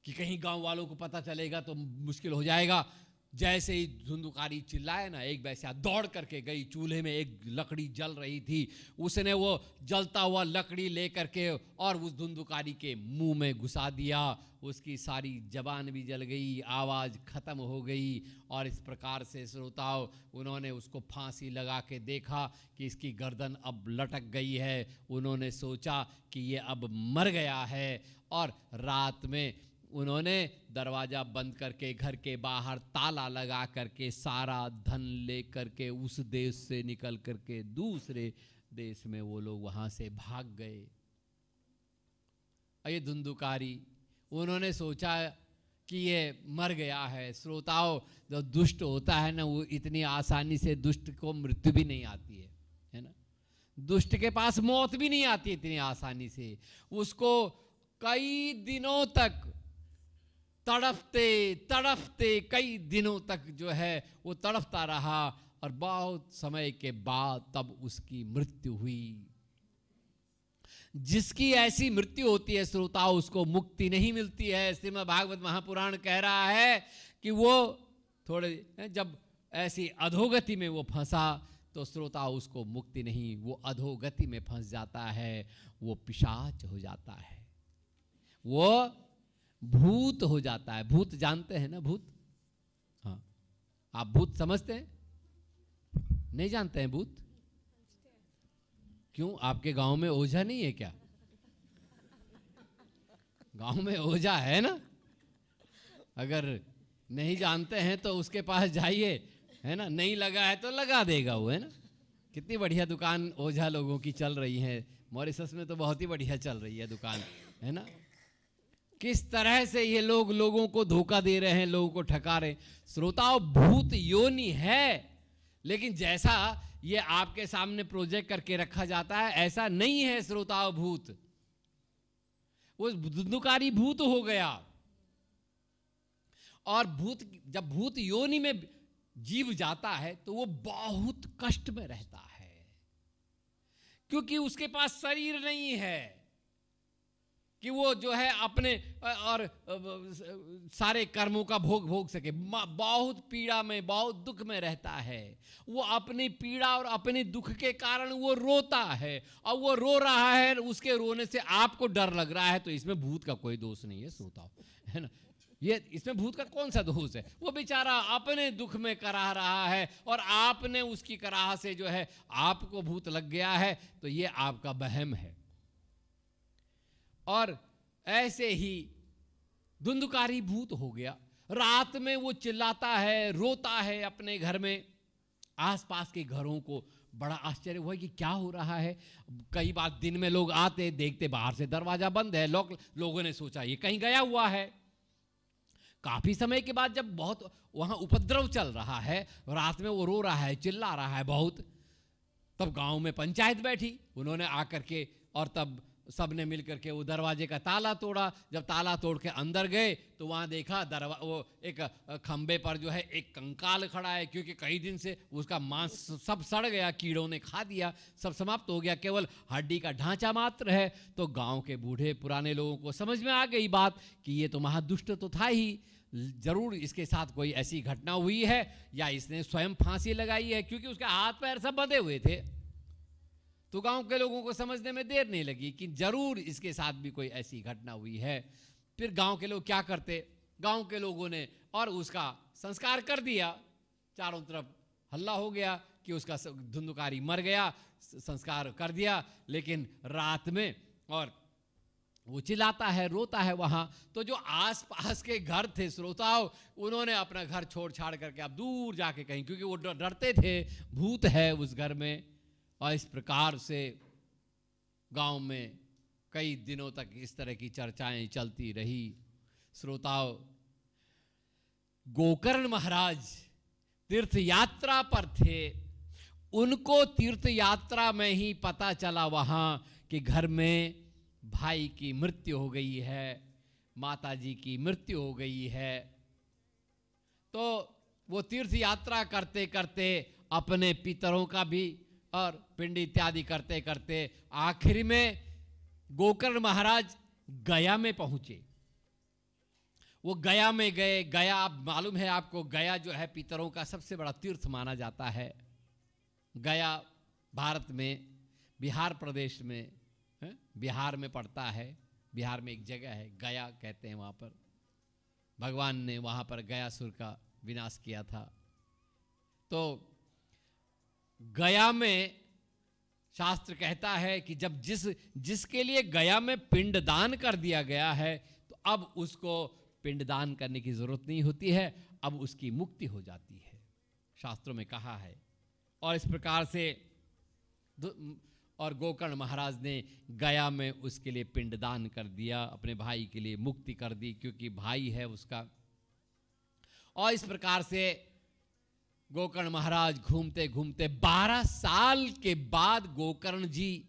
कि कहीं गांव वालों को पता चलेगा तो मुश्किल हो जाएगा। जैसे ही धुंधुकारी चिल्लाए ना, एक वैश्या दौड़ करके गई, चूल्हे में एक लकड़ी जल रही थी, उसने वो जलता हुआ लकड़ी ले करके और उस धुंधुकारी के मुंह में घुसा दिया। उसकी सारी जबान भी जल गई, आवाज़ खत्म हो गई, और इस प्रकार से श्रोताओं उन्होंने उसको फांसी लगा के देखा कि इसकी गर्दन अब लटक गई है। उन्होंने सोचा कि ये अब मर गया है, और रात में उन्होंने दरवाज़ा बंद करके घर के बाहर ताला लगा करके सारा धन ले करके उस देश से निकल करके दूसरे देश में वो लोग वहाँ से भाग गए। ये धुंधुकारी, उन्होंने सोचा कि ये मर गया है। श्रोताओं, जो दुष्ट होता है ना, वो इतनी आसानी से दुष्ट को मृत्यु भी नहीं आती है ना। दुष्ट के पास मौत भी नहीं आती इतनी आसानी से। उसको कई दिनों तक तड़पते तड़पते कई दिनों तक जो है वो तड़पता रहा, और बहुत समय के बाद तब उसकी मृत्यु हुई। जिसकी ऐसी मृत्यु होती है श्रोताओं, उसको मुक्ति नहीं मिलती है। श्रीमद् भागवत महापुराण कह रहा है कि वो थोड़े जब ऐसी अधोगति में वो फंसा तो श्रोताओं उसको मुक्ति नहीं, वो अधोगति में फंस जाता है, वो पिशाच हो जाता है, वो भूत हो जाता है। भूत जानते हैं ना, भूत? हाँ, आप भूत समझते हैं? नहीं जानते हैं भूत? क्यों, आपके गांव में ओझा नहीं है क्या? गांव में ओझा है ना, अगर नहीं जानते हैं तो उसके पास जाइए, है ना। नहीं लगा है तो लगा देगा वो, है ना। कितनी बढ़िया दुकान ओझा लोगों की चल रही है, मॉरिशस में तो बहुत ही बढ़िया चल रही है दुकान, है ना। किस तरह से ये लोग लोगों को धोखा दे रहे हैं, लोगों को ठगा रहे हैं। श्रोताओं, भूत योनि है, लेकिन जैसा ये आपके सामने प्रोजेक्ट करके रखा जाता है ऐसा नहीं है श्रोताओं। भूत वो धुंधुकारी भूत हो गया। और भूत, जब भूत योनि में जीव जाता है तो वो बहुत कष्ट में रहता है, क्योंकि उसके पास शरीर नहीं है कि वो जो है अपने और सारे कर्मों का भोग सके। बहुत पीड़ा में, बहुत दुख में रहता है। वो अपनी पीड़ा और अपने दुख के कारण वो रोता है, और वो रो रहा है, उसके रोने से आपको डर लग रहा है, तो इसमें भूत का कोई दोष नहीं है श्रोताओ, है ना। ये इसमें भूत का कौन सा दोष है? वो बेचारा अपने दुख में कराह रहा है, और आपने उसकी कराह से जो है आपको भूत लग गया है, तो ये आपका वहम है। और ऐसे ही धुंधुकारी भूत हो गया। रात में वो चिल्लाता है, रोता है अपने घर में। आसपास के घरों को बड़ा आश्चर्य हुआ कि क्या हो रहा है। कई बार दिन में लोग आते, देखते बाहर से दरवाजा बंद है, लोगों ने सोचा ये कहीं गया हुआ है। काफी समय के बाद जब बहुत वहां उपद्रव चल रहा है, रात में वो रो रहा है, चिल्ला रहा है बहुत, तब गांव में पंचायत बैठी। उन्होंने आकर के, और तब सबने मिलकर के वो दरवाजे का ताला तोड़ा। जब ताला तोड़ के अंदर गए तो वहां देखा वो एक खंबे पर जो है एक कंकाल खड़ा है, क्योंकि कई दिन से उसका मांस सब सड़ गया, कीड़ों ने खा दिया, सब समाप्त हो गया, केवल हड्डी का ढांचा मात्र है। तो गांव के बूढ़े पुराने लोगों को समझ में आ गई बात कि ये तो महादुष्ट तो था ही, जरूर इसके साथ कोई ऐसी घटना हुई है, या इसने स्वयं फांसी लगाई है, क्योंकि उसके हाथ पैर सब बंधे हुए थे। तो गांव के लोगों को समझने में देर नहीं लगी कि जरूर इसके साथ भी कोई ऐसी घटना हुई है। फिर गांव के लोग क्या करते, गांव के लोगों ने और उसका संस्कार कर दिया। चारों तरफ हल्ला हो गया कि उसका धुंधुकारी मर गया, संस्कार कर दिया। लेकिन रात में और वो चिल्लाता है, रोता है वहां। तो जो आसपास के घर थे श्रोताओं, उन्होंने अपना घर छोड़ छाड़ करके अब दूर जाके कहीं, क्योंकि वो डरते थे भूत है उस घर में। और इस प्रकार से गांव में कई दिनों तक इस तरह की चर्चाएं चलती रही। श्रोताओं, गोकर्ण महाराज तीर्थ यात्रा पर थे। उनको तीर्थ यात्रा में ही पता चला वहां कि घर में भाई की मृत्यु हो गई है, माताजी की मृत्यु हो गई है। तो वो तीर्थ यात्रा करते करते अपने पितरों का भी और पिंड इत्यादि करते करते आखिर में गोकर्ण महाराज गया में पहुंचे। वो गया में गए। गया, मालूम है आपको, गया जो है पितरों का सबसे बड़ा तीर्थ माना जाता है। गया भारत में बिहार प्रदेश में, बिहार में पड़ता है। बिहार में एक जगह है गया कहते हैं, वहाँ पर भगवान ने वहाँ पर गयासुर का विनाश किया था। तो गया में शास्त्र कहता है कि जब जिसके लिए गया में पिंडदान कर दिया गया है, तो अब उसको पिंडदान करने की जरूरत नहीं होती है, अब उसकी मुक्ति हो जाती है, शास्त्रों में कहा है। और इस प्रकार से और गोकर्ण महाराज ने गया में उसके लिए पिंडदान कर दिया, अपने भाई के लिए मुक्ति कर दी, क्योंकि भाई है उसका। और इस प्रकार से गोकर्ण महाराज घूमते घूमते 12 साल के बाद गोकर्ण जी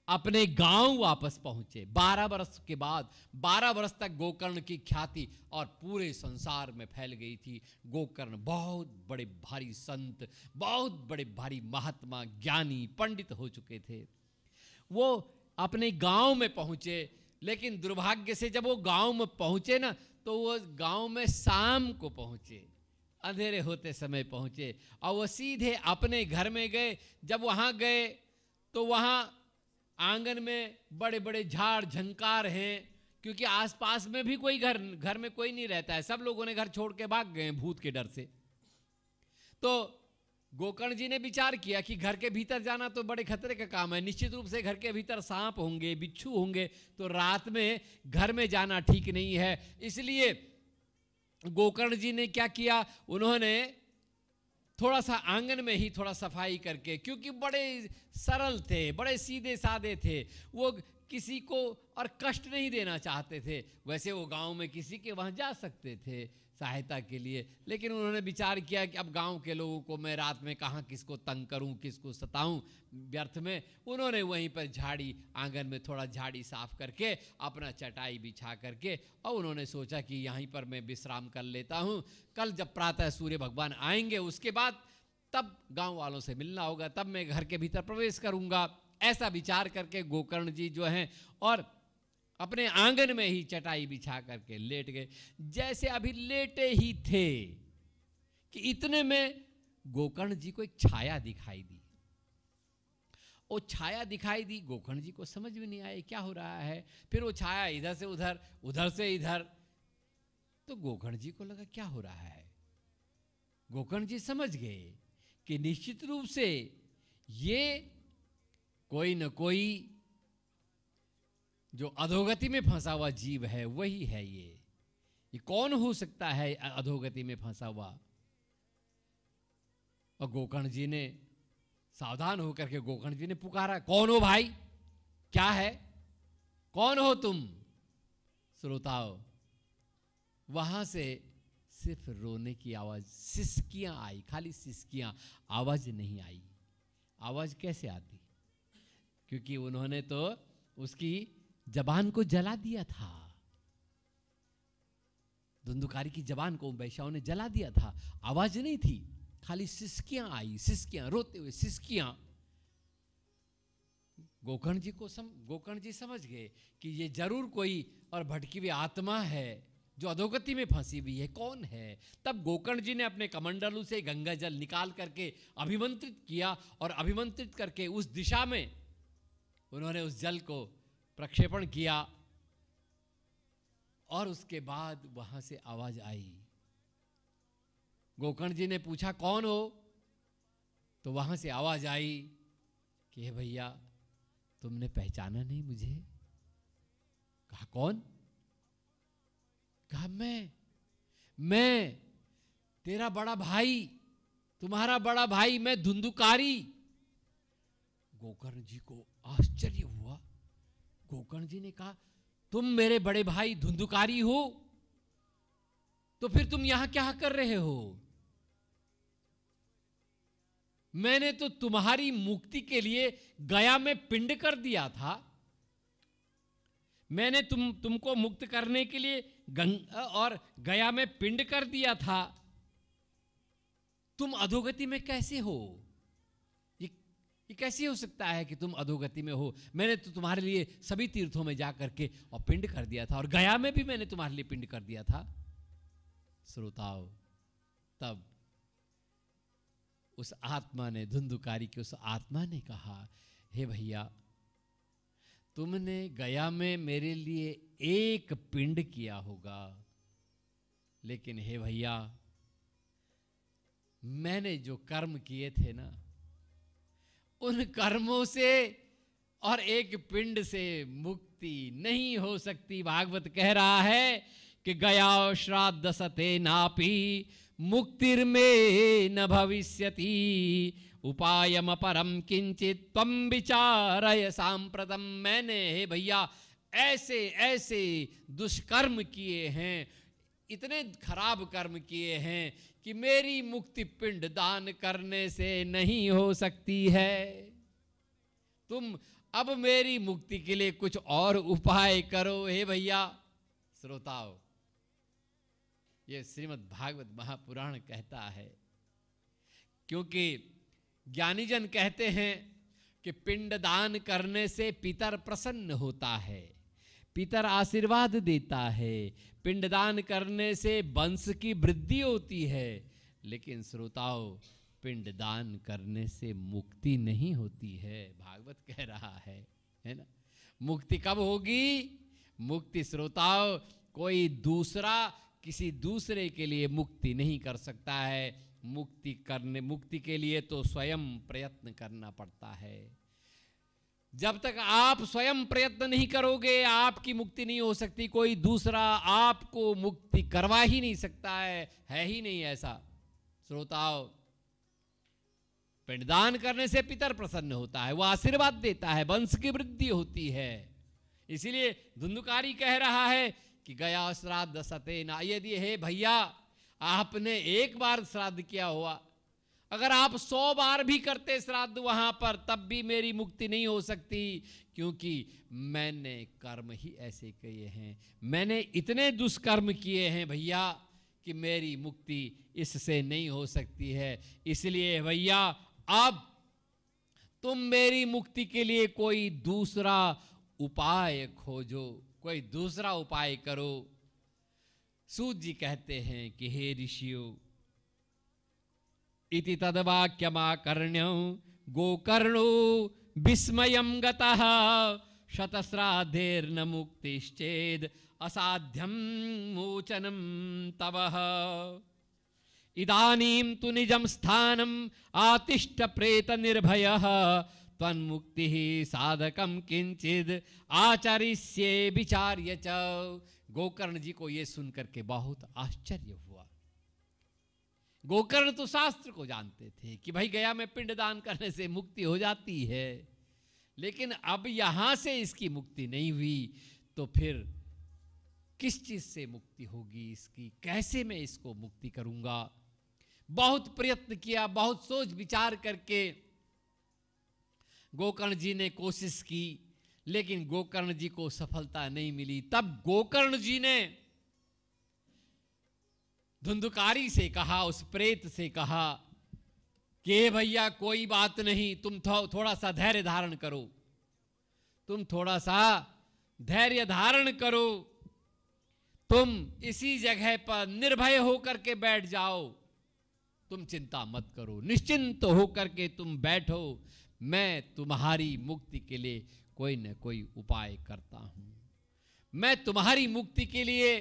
अपने गांव वापस पहुंचे। 12 वर्ष के बाद, 12 वर्ष तक गोकर्ण की ख्याति और पूरे संसार में फैल गई थी। गोकर्ण बहुत बड़े भारी संत, बहुत बड़े भारी महात्मा, ज्ञानी, पंडित हो चुके थे। वो अपने गांव में पहुंचे, लेकिन दुर्भाग्य से जब वो गांव में पहुंचे ना, तो वो गांव में शाम को पहुंचे, अंधेरे होते समय पहुंचे, और वो सीधे अपने घर में गए। जब वहां गए तो वहां आंगन में बड़े बड़े झाड़ झंकार हैं, क्योंकि आसपास में भी कोई घर में कोई नहीं रहता है, सब लोगों ने घर छोड़ के भाग गए भूत के डर से। तो गोकर्ण जी ने विचार किया कि घर के भीतर जाना तो बड़े खतरे का काम है, निश्चित रूप से घर के भीतर सांप होंगे, बिच्छू होंगे, तो रात में घर में जाना ठीक नहीं है। इसलिए गोकर्ण जी ने क्या किया, उन्होंने थोड़ा सा आंगन में ही थोड़ा सफाई करके, क्योंकि बड़े सरल थे, बड़े सीधे साधे थे, वो किसी को और कष्ट नहीं देना चाहते थे। वैसे वो गांव में किसी के वहाँ जा सकते थे सहायता के लिए, लेकिन उन्होंने विचार किया कि अब गांव के लोगों को मैं रात में कहाँ किसको तंग करूं, किसको सताऊं व्यर्थ में। उन्होंने वहीं पर झाड़ी, आंगन में थोड़ा झाड़ी साफ करके अपना चटाई बिछा करके और उन्होंने सोचा कि यहीं पर मैं विश्राम कर लेता हूं, कल जब प्रातः सूर्य भगवान आएंगे उसके बाद तब गांव वालों से मिलना होगा, तब मैं घर के भीतर प्रवेश करूंगा। ऐसा विचार करके गोकर्ण जी जो हैं और अपने आंगन में ही चटाई बिछा करके लेट गए। जैसे अभी लेटे ही थे कि इतने में गोकर्ण जी को एक छाया दिखाई दी। वो छाया दिखाई दी, गोकर्ण जी को समझ में नहीं आया क्या हो रहा है। फिर वो छाया इधर से उधर, उधर से इधर, तो गोकर्ण जी को लगा क्या हो रहा है। गोकर्ण जी समझ गए कि निश्चित रूप से ये कोई न कोई जो अधोगति में फंसा हुआ जीव है वही है। ये कौन हो सकता है अधोगति में फंसा हुआ। और गोकर्ण जी ने सावधान होकर के गोकर्ण जी ने पुकारा, कौन हो भाई, क्या है, कौन हो तुम। श्रोताओ, वहां से सिर्फ रोने की आवाज, सिसकियां आई, खाली सिसकियां, आवाज नहीं आई। आवाज कैसे आती, क्योंकि उन्होंने तो उसकी जबान को जला दिया था। धुंधुकारी की जबान को वैश्याओं ने जला दिया था। आवाज नहीं थी, खाली सिसकियां आई, सिसकियां, रोते हुए सिसकियां। गोकर्ण जी समझ गए कि ये जरूर कोई और भटकी हुई आत्मा है जो अधोगति में फंसी हुई है। कौन है। तब गोकर्ण जी ने अपने कमंडलू से गंगा जल निकाल करके अभिमंत्रित किया और अभिमंत्रित करके उस दिशा में उन्होंने उस जल को प्रक्षेपण किया और उसके बाद वहां से आवाज आई। गोकर्ण जी ने पूछा कौन हो, तो वहां से आवाज आई कि हे भैया, तुमने पहचाना नहीं मुझे। कहा कौन। कहा मैं तेरा बड़ा भाई, तुम्हारा बड़ा भाई, मैं धुंधुकारी। गोकर्ण जी को आश्चर्य हुआ। गोकर्ण जी ने कहा तुम मेरे बड़े भाई धुंधुकारी हो, तो फिर तुम यहां क्या कर रहे हो। मैंने तो तुम्हारी मुक्ति के लिए गया में पिंड कर दिया था। मैंने तुमको मुक्त करने के लिए और गया में पिंड कर दिया था। तुम अधोगति में कैसे हो। ये कैसे हो सकता है कि तुम अधोगति में हो। मैंने तो तुम्हारे लिए सभी तीर्थों में जाकर के और पिंड कर दिया था, और गया में भी मैंने तुम्हारे लिए पिंड कर दिया था। श्रोताओ, तब उस आत्मा ने, धुंधुकारी की उस आत्मा ने कहा, हे भैया, तुमने गया में मेरे लिए एक पिंड किया होगा, लेकिन हे भैया, मैंने जो कर्म किए थे ना, उन कर्मों से और एक पिंड से मुक्ति नहीं हो सकती। भागवत कह रहा है कि गया श्राद्ध सते नापि मुक्तिर्मे न भविष्यति उपायम परम किंचित त्वं विचारय सांप्रतम। मैंने हे भैया ऐसे ऐसे दुष्कर्म किए हैं, इतने खराब कर्म किए हैं कि मेरी मुक्ति पिंड दान करने से नहीं हो सकती है। तुम अब मेरी मुक्ति के लिए कुछ और उपाय करो हे भैया। श्रोताओ, ये श्रीमद् भागवत महापुराण कहता है, क्योंकि ज्ञानीजन कहते हैं कि पिंड दान करने से पितर प्रसन्न होता है, पितर आशीर्वाद देता है, पिंडदान करने से वंश की वृद्धि होती है। लेकिन श्रोताओ, पिंडदान करने से मुक्ति नहीं होती है। भागवत कह रहा है ना। मुक्ति कब होगी। मुक्ति श्रोताओ, कोई दूसरा किसी दूसरे के लिए मुक्ति नहीं कर सकता है। मुक्ति के लिए तो स्वयं प्रयत्न करना पड़ता है। जब तक आप स्वयं प्रयत्न नहीं करोगे, आपकी मुक्ति नहीं हो सकती। कोई दूसरा आपको मुक्ति करवा ही नहीं सकता है ही नहीं ऐसा। श्रोताओ, पिंडदान करने से पितर प्रसन्न होता है, वो आशीर्वाद देता है, वंश की वृद्धि होती है। इसीलिए धुंधुकारी कह रहा है कि गया श्राद्ध सते ना। यदि हे भैया आपने एक बार श्राद्ध किया हुआ, अगर आप 100 बार भी करते श्राद्ध वहां पर, तब भी मेरी मुक्ति नहीं हो सकती, क्योंकि मैंने कर्म ही ऐसे किए हैं, मैंने इतने दुष्कर्म किए हैं भैया कि मेरी मुक्ति इससे नहीं हो सकती है। इसलिए भैया अब तुम मेरी मुक्ति के लिए कोई दूसरा उपाय खोजो, कोई दूसरा उपाय करो। सूत जी कहते हैं कि हे ऋषियों, इति तद्वाक्यमाकर्ण्य गोकर्णो विस्मयं गतः शतश्राद्धेर्न मुक्तिश्चेद असाध्यं मोचनं तवः। इदानीं तु निजं स्थानं आतिष्ठ प्रेत निर्भयः त्वन्मुक्तिः साधकं किंचिद आचरिष्ये विचार्य च। गोकर्ण जी को यह सुनकर के बहुत आश्चर्य हुआ। गोकर्ण तो शास्त्र को जानते थे कि भाई गया में पिंडदान करने से मुक्ति हो जाती है, लेकिन अब यहां से इसकी मुक्ति नहीं हुई तो फिर किस चीज से मुक्ति होगी इसकी, कैसे मैं इसको मुक्ति करूंगा। बहुत प्रयत्न किया, बहुत सोच विचार करके गोकर्ण जी ने कोशिश की, लेकिन गोकर्ण जी को सफलता नहीं मिली। तब गोकर्ण जी ने धुंधुकारी से कहा, उस प्रेत से कहा कि भैया कोई बात नहीं, तुम थोड़ा सा धैर्य धारण करो, तुम थोड़ा सा धैर्य धारण करो, तुम इसी जगह पर निर्भय होकर के बैठ जाओ, तुम चिंता मत करो, निश्चिंत होकर के तुम बैठो, मैं तुम्हारी मुक्ति के लिए कोई न कोई उपाय करता हूं। मैं तुम्हारी मुक्ति के लिए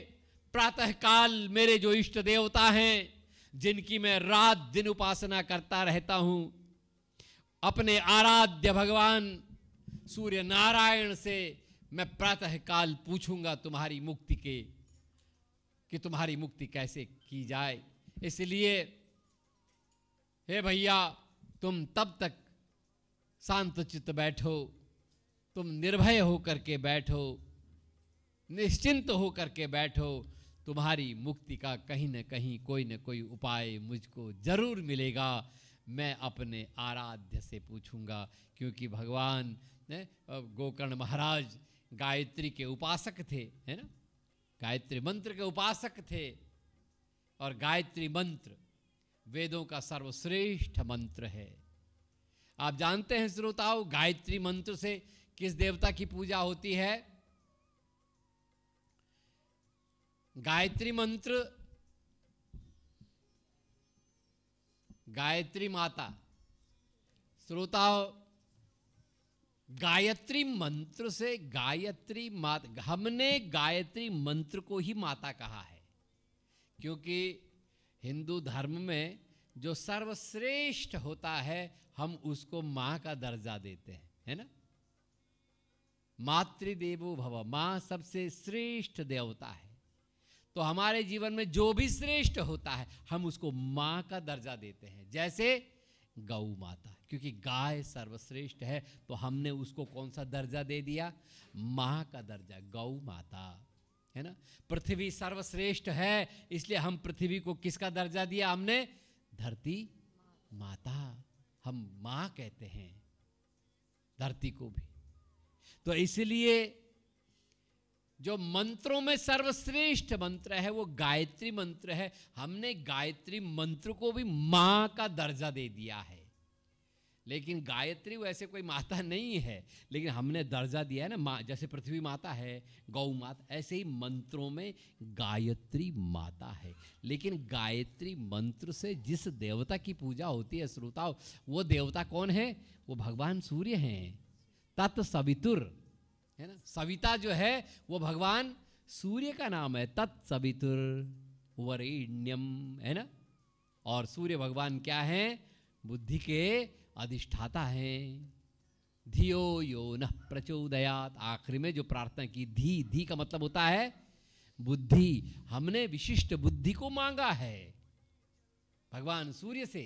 प्रातःकाल मेरे जो इष्ट देवता हैं, जिनकी मैं रात दिन उपासना करता रहता हूं, अपने आराध्य भगवान सूर्य नारायण से मैं प्रातःकाल पूछूंगा तुम्हारी मुक्ति के, कि तुम्हारी मुक्ति कैसे की जाए। इसलिए हे भैया तुम तब तक शांत चित्त बैठो, तुम निर्भय होकर के बैठो, निश्चिंत होकर के बैठो, तुम्हारी मुक्ति का कहीं न कहीं कोई न कोई उपाय मुझको जरूर मिलेगा। मैं अपने आराध्य से पूछूंगा, क्योंकि भगवान गोकर्ण महाराज गायत्री के उपासक थे, है ना, गायत्री मंत्र के उपासक थे, और गायत्री मंत्र वेदों का सर्वश्रेष्ठ मंत्र है। आप जानते हैं श्रोताओं, गायत्री मंत्र से किस देवता की पूजा होती है? गायत्री मंत्र गायत्री माता। श्रोताओं, गायत्री मंत्र से गायत्री माता, हमने गायत्री मंत्र को ही माता कहा है, क्योंकि हिंदू धर्म में जो सर्वश्रेष्ठ होता है हम उसको मां का दर्जा देते हैं, है ना। मातृदेवो भव, मां सबसे श्रेष्ठ देवता है। तो हमारे जीवन में जो भी श्रेष्ठ होता है हम उसको मां का दर्जा देते हैं। जैसे गौ माता, क्योंकि गाय सर्वश्रेष्ठ है तो हमने उसको कौन सा दर्जा दे दिया? मां का दर्जा, गौ माता, है ना। पृथ्वी सर्वश्रेष्ठ है, इसलिए हम पृथ्वी को किसका दर्जा दिया हमने? धरती माता, हम मां कहते हैं धरती को भी। तो इसलिए जो मंत्रों में सर्वश्रेष्ठ मंत्र है वो गायत्री मंत्र है। हमने गायत्री मंत्र को भी मां का दर्जा दे दिया है, लेकिन गायत्री वैसे कोई माता नहीं है, लेकिन हमने दर्जा दिया है ना मां। जैसे पृथ्वी माता है, गौ माता, ऐसे ही मंत्रों में गायत्री माता है। लेकिन गायत्री मंत्र से जिस देवता की पूजा होती है श्रोताओ, वो देवता कौन है? वो भगवान सूर्य हैं, तत्सवितुर, है ना। सविता जो है वो भगवान सूर्य का नाम है, तत्सवितुर वरेण्यम, है ना। और सूर्य भगवान क्या है? बुद्धि के अधिष्ठाता हैं। धियो यो न प्रचोदयात, आखिरी में जो प्रार्थना की, धी, धी का मतलब होता है बुद्धि। हमने विशिष्ट बुद्धि को मांगा है भगवान सूर्य से।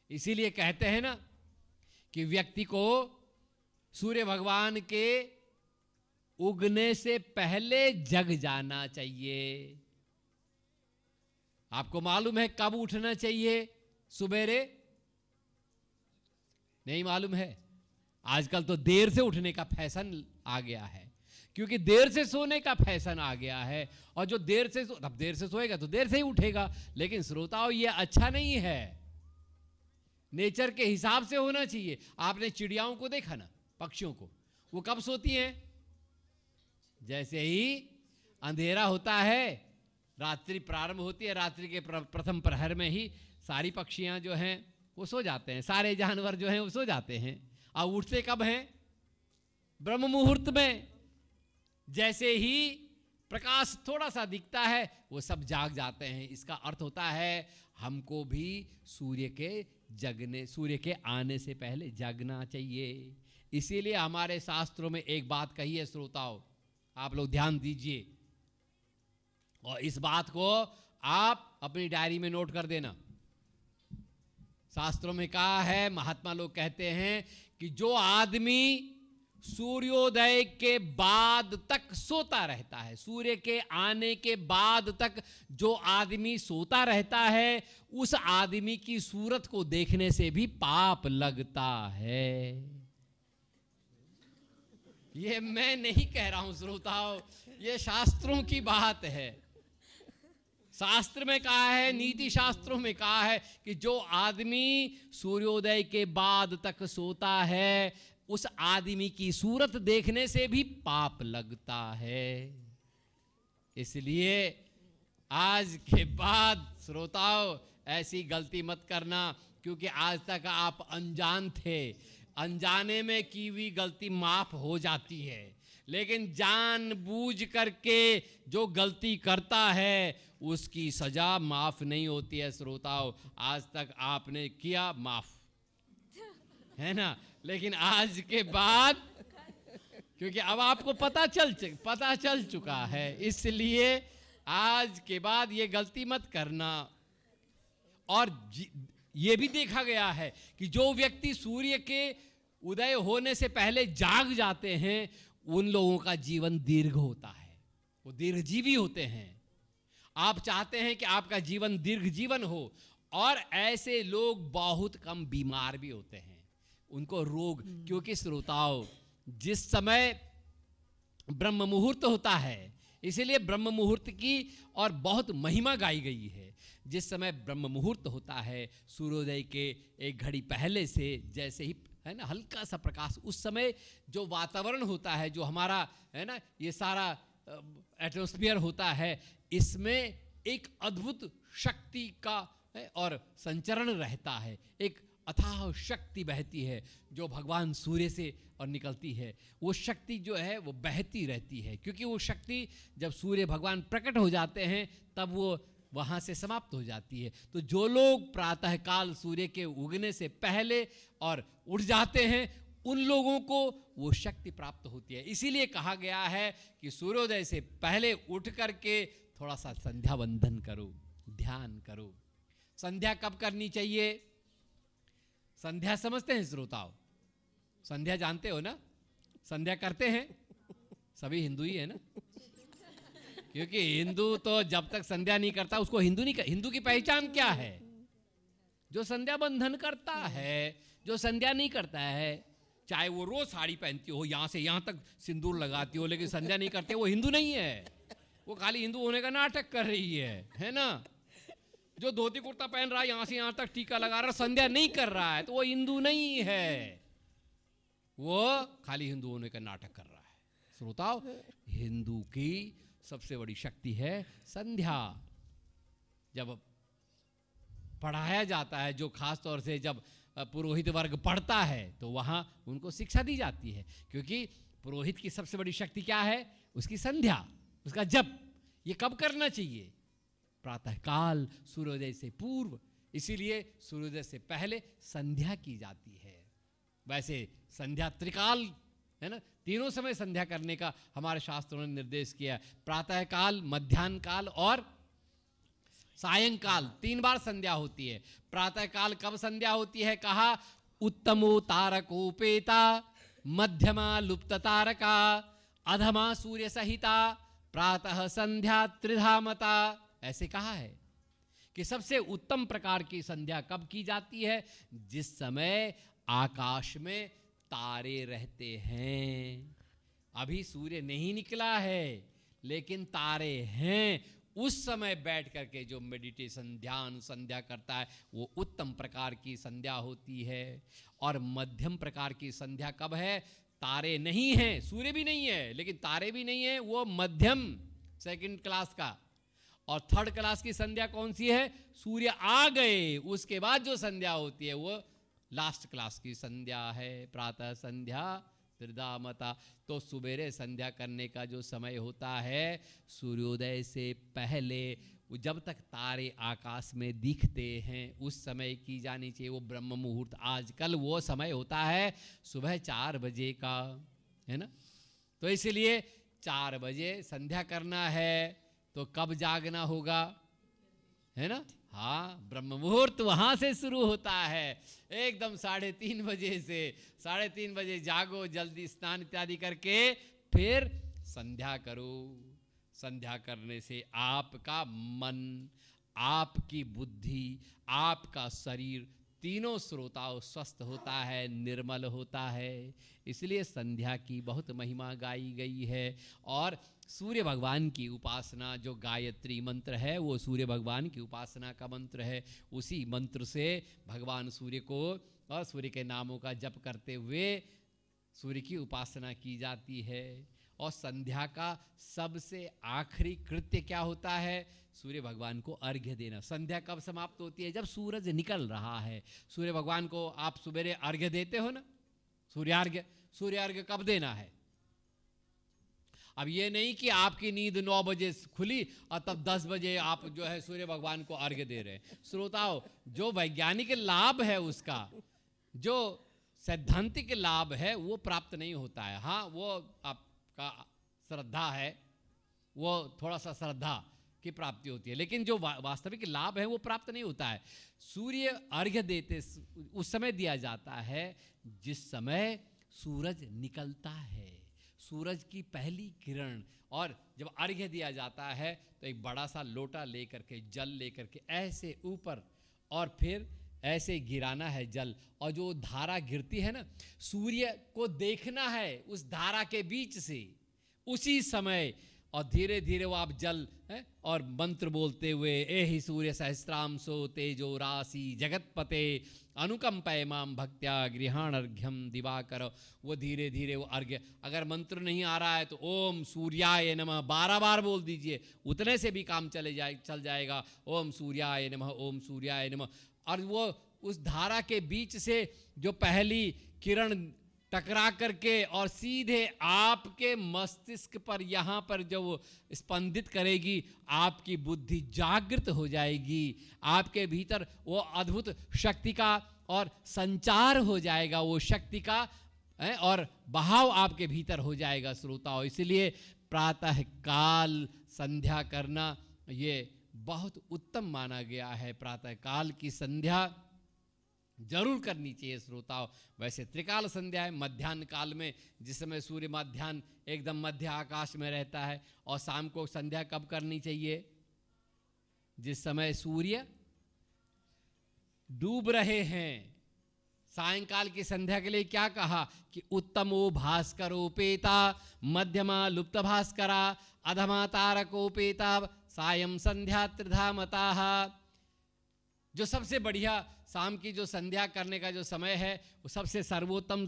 इसीलिए कहते हैं ना कि व्यक्ति को सूर्य भगवान के उगने से पहले जग जाना चाहिए। आपको मालूम है कब उठना चाहिए? सुबेरे? नहीं मालूम है। आजकल तो देर से उठने का फैशन आ गया है, क्योंकि देर से सोने का फैशन आ गया है। और जो देर से सोएगा तो देर से ही उठेगा। लेकिन श्रोताओं, ये अच्छा नहीं है। नेचर के हिसाब से होना चाहिए। आपने चिड़ियाओं को देखा ना, पक्षियों को, वो कब सोती हैं? जैसे ही अंधेरा होता है, रात्रि प्रारंभ होती है, रात्रि के प्रथम प्रहर में ही सारी पक्षियां जो हैं वो सो जाते हैं, सारे जानवर जो हैं वो सो जाते हैं। और उठते कब हैं? ब्रह्म मुहूर्त में। जैसे ही प्रकाश थोड़ा सा दिखता है वो सब जाग जाते हैं। इसका अर्थ होता है हमको भी सूर्य के आने से पहले जागना चाहिए। इसीलिए हमारे शास्त्रों में एक बात कही है श्रोताओं, आप लोग ध्यान दीजिए और इस बात को आप अपनी डायरी में नोट कर देना। शास्त्रों में कहा है, महात्मा लोग कहते हैं कि जो आदमी सूर्योदय के बाद तक सोता रहता है, सूर्य के आने के बाद तक जो आदमी सोता रहता है, उस आदमी की सूरत को देखने से भी पाप लगता है। ये मैं नहीं कह रहा हूं श्रोताओं, ये शास्त्रों की बात है। शास्त्र में कहा है, नीति शास्त्रों में कहा है कि जो आदमी सूर्योदय के बाद तक सोता है, उस आदमी की सूरत देखने से भी पाप लगता है। इसलिए आज के बाद श्रोताओं ऐसी गलती मत करना, क्योंकि आज तक आप अनजान थे। अनजाने में की हुई गलती माफ हो जाती है, लेकिन जानबूझ करके जो गलती करता है उसकी सजा माफ नहीं होती है। श्रोताओं, आज तक आपने किया माफ है ना, लेकिन आज के बाद, क्योंकि अब आपको पता चल चुका है, इसलिए आज के बाद ये गलती मत करना। और ये भी देखा गया है कि जो व्यक्ति सूर्य के उदय होने से पहले जाग जाते हैं, उन लोगों का जीवन दीर्घ होता है, वो दीर्घजीवी होते हैं। आप चाहते हैं कि आपका जीवन दीर्घ जीवन हो, और ऐसे लोग बहुत कम बीमार भी होते हैं, उनको रोग, क्योंकि श्रोताओं जिस समय ब्रह्म मुहूर्त होता है, इसीलिए ब्रह्म मुहूर्त की और बहुत महिमा गाई गई है। जिस समय ब्रह्म मुहूर्त होता है, सूर्योदय के एक घड़ी पहले से, जैसे ही है ना हल्का सा प्रकाश, उस समय जो वातावरण होता है, जो हमारा है ना ये सारा एटमॉस्फेयर होता है, इसमें एक अद्भुत शक्ति का और संचरण रहता है। एक अथाह शक्ति बहती है जो भगवान सूर्य से और निकलती है। वो शक्ति जो है वो बहती रहती है, क्योंकि वो शक्ति जब सूर्य भगवान प्रकट हो जाते हैं तब वो वहाँ से समाप्त हो जाती है। तो जो लोग प्रातःकाल सूर्य के उगने से पहले और उठ जाते हैं, उन लोगों को वो शक्ति प्राप्त होती है। इसीलिए कहा गया है कि सूर्योदय से पहले उठ करके थोड़ा सा संध्या वंदन करो, ध्यान करो। संध्या कब करनी चाहिए? संध्या समझते हैं श्रोताओं? संध्या जानते हो ना? संध्या करते हैं सभी हिंदू ही है ना, क्योंकि हिंदू तो जब तक संध्या नहीं करता उसको हिंदू नहीं हिंदू की पहचान क्या है? जो संध्या बंधन करता है। जो संध्या नहीं करता है, चाहे वो रोज साड़ी पहनती हो, यहां से यहां तक सिंदूर लगाती हो, लेकिन संध्या नहीं करते, वो हिंदू नहीं है। वो खाली हिंदू होने का नाटक कर रही है ना। जो धोती कुर्ता पहन रहा है, यहां से यहां तक टीका लगा रहा है, संध्या नहीं कर रहा है, तो वो हिंदू नहीं है, वो खाली हिंदू होने का नाटक कर रहा है। श्रोताओ, हिंदू की सबसे बड़ी शक्ति है संध्या। जब पढ़ाया जाता है, जो खास तौर से जब पुरोहित वर्ग पढ़ता है, तो वहां उनको शिक्षा दी जाती है, क्योंकि पुरोहित की सबसे बड़ी शक्ति क्या है? उसकी संध्या, उसका जप। ये कब करना चाहिए? प्रातःकाल सूर्योदय से पूर्व। इसीलिए सूर्योदय से पहले संध्या की जाती है। वैसे संध्या त्रिकाल है ना, तीनों समय संध्या करने का हमारे शास्त्रों ने निर्देश किया है। प्रातःकाल, मध्याह्न काल और सायंकाल 3 बार संध्या होती है। प्रातःकाल कब संध्या होती है? कहा उत्तमो तारकोपेता, मध्यमा लुप्त तारका, अधमा सूर्य सहिता प्रातः संध्या त्रिधा मता। ऐसे कहा है कि सबसे उत्तम प्रकार की संध्या कब की जाती है? जिस समय आकाश में तारे रहते हैं। अभी सूर्य नहीं निकला है लेकिन तारे हैं, उस समय बैठ करके जो मेडिटेशन ध्यान संध्या करता है वो उत्तम प्रकार की संध्या होती है। और मध्यम प्रकार की संध्या कब है? तारे नहीं हैं, सूर्य भी नहीं है लेकिन तारे भी नहीं है, वो मध्यम सेकंड क्लास का। और थर्ड क्लास की संध्या कौन सी है? सूर्य आ गए उसके बाद जो संध्या होती है वो लास्ट क्लास की संध्या है। प्रातः संध्या त्रिधा मता। तो सुबेरे संध्या करने का जो समय होता है सूर्योदय से पहले, जब तक तारे आकाश में दिखते हैं उस समय की जानी चाहिए। वो ब्रह्म मुहूर्त आजकल वो समय होता है सुबह 4 बजे का, है ना। तो इसलिए 4 बजे संध्या करना है तो कब जागना होगा, है ना। हाँ, ब्रह्म मुहूर्त वहां से शुरू होता है, एकदम 3:30 बजे से। 3:30 बजे जागो, जल्दी स्नान इत्यादि करके फिर संध्या करो। संध्या करने से आपका मन, आपकी बुद्धि, आपका शरीर, तीनों श्रोताओं स्वस्थ होता है, निर्मल होता है। इसलिए संध्या की बहुत महिमा गाई गई है। और सूर्य भगवान की उपासना, जो गायत्री मंत्र है वो सूर्य भगवान की उपासना का मंत्र है। उसी मंत्र से भगवान सूर्य को और सूर्य के नामों का जप करते हुए सूर्य की उपासना की जाती है। और संध्या का सबसे आखिरी कृत्य क्या होता है? सूर्य भगवान को अर्घ्य देना। संध्या कब समाप्त होती है? जब सूरज निकल रहा है। सूर्य भगवान को आप सुबेरे अर्घ्य देते हो ना, सूर्यार्घ्य। सूर्यार्घ्य कब देना है? अब ये नहीं कि आपकी नींद 9 बजे खुली और तब 10 बजे आप जो है सूर्य भगवान को अर्घ्य दे रहे हैं। श्रोताओं, जो वैज्ञानिक लाभ है उसका, जो सैद्धांतिक लाभ है वो प्राप्त नहीं होता है। हाँ, वो आपका श्रद्धा है, वो थोड़ा सा श्रद्धा की प्राप्ति होती है, लेकिन जो वास्तविक लाभ है वो प्राप्त नहीं होता है। सूर्य अर्घ्य देते उस समय दिया जाता है जिस समय सूरज निकलता है, सूरज की पहली किरण। और जब अर्घ्य दिया जाता है तो एक बड़ा सा लोटा लेकर के, जल लेकर के ऐसे ऊपर और फिर ऐसे गिराना है जल। और जो धारा गिरती है ना, सूर्य को देखना है उस धारा के बीच से उसी समय, और धीरे धीरे वो आप जल है और मंत्र बोलते हुए एहि सूर्य सहस्रांशो तेजो राशि जगतपते अनुकंपय माम भक्त्या गृहाण अर्घ्यम दिवाकर। वो धीरे धीरे वो अर्घ्य, अगर मंत्र नहीं आ रहा है तो ओम सूर्याय नमः 12 बार बोल दीजिए, उतने से भी काम चल जाएगा। ओम सूर्याय नमः, ओम सूर्याय नमः। और वो उस धारा के बीच से जो पहली किरण टकरा करके और सीधे आपके मस्तिष्क पर, यहाँ पर जो वो स्पंदित करेगी, आपकी बुद्धि जागृत हो जाएगी, आपके भीतर वो अद्भुत शक्ति का और संचार हो जाएगा, वो शक्ति का और बहाव आपके भीतर हो जाएगा श्रोताओं। इसलिए प्रातः काल संध्या करना ये बहुत उत्तम माना गया है। प्रातः काल की संध्या जरूर करनी चाहिए श्रोताओं। वैसे त्रिकाल संध्या है मध्याह्न काल में, जिस समय सूर्य मध्याह्न एकदम मध्य आकाश में रहता है। और शाम को संध्या कब करनी चाहिए? जिस समय सूर्य डूब रहे हैं। सायंकाल की संध्या के लिए क्या कहा कि उत्तमो भास्करोपेता मध्यमा लुप्त भास्करा अधमा तारकोपेता सायं संध्या त्रिधा मताः। जो सबसे बढ़िया शाम की जो संध्या करने का जो समय है वो सबसे सर्वोत्तम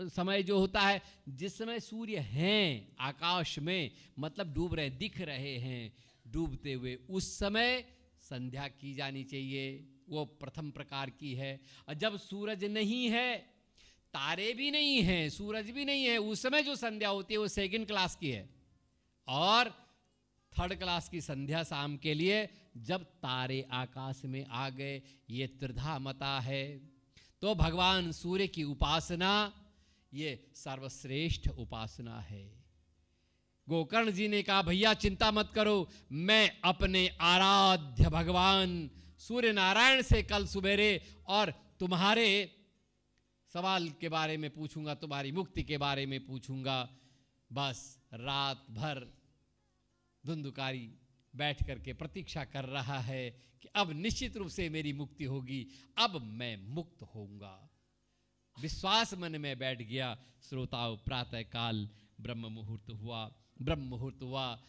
समय जो होता है जिस समय सूर्य हैं आकाश में, मतलब डूब रहे, दिख रहे हैं डूबते हुए, उस समय संध्या की जानी चाहिए। वो प्रथम प्रकार की है। और जब सूरज नहीं है, तारे भी नहीं हैं, सूरज भी नहीं है, उस समय जो संध्या होती है वो सेकंड क्लास की है। और थर्ड क्लास की संध्या शाम के लिए जब तारे आकाश में आ गए, ये त्रिधा मता है। तो भगवान सूर्य की उपासना ये सर्वश्रेष्ठ उपासना है। गोकर्ण जी ने कहा भैया चिंता मत करो, मैं अपने आराध्य भगवान सूर्य नारायण से कल सुबेरे और तुम्हारे सवाल के बारे में पूछूंगा, तुम्हारी मुक्ति के बारे में पूछूंगा। बस रात भर धुंधुकारी बैठ करके प्रतीक्षा कर रहा है कि अब निश्चित रूप से मेरी मुक्ति होगी, अब मैं मुक्त होऊंगा। विश्वास मन में बैठ गया। श्रोताओं, प्रातः काल ब्रह्म मुहूर्त हुआ।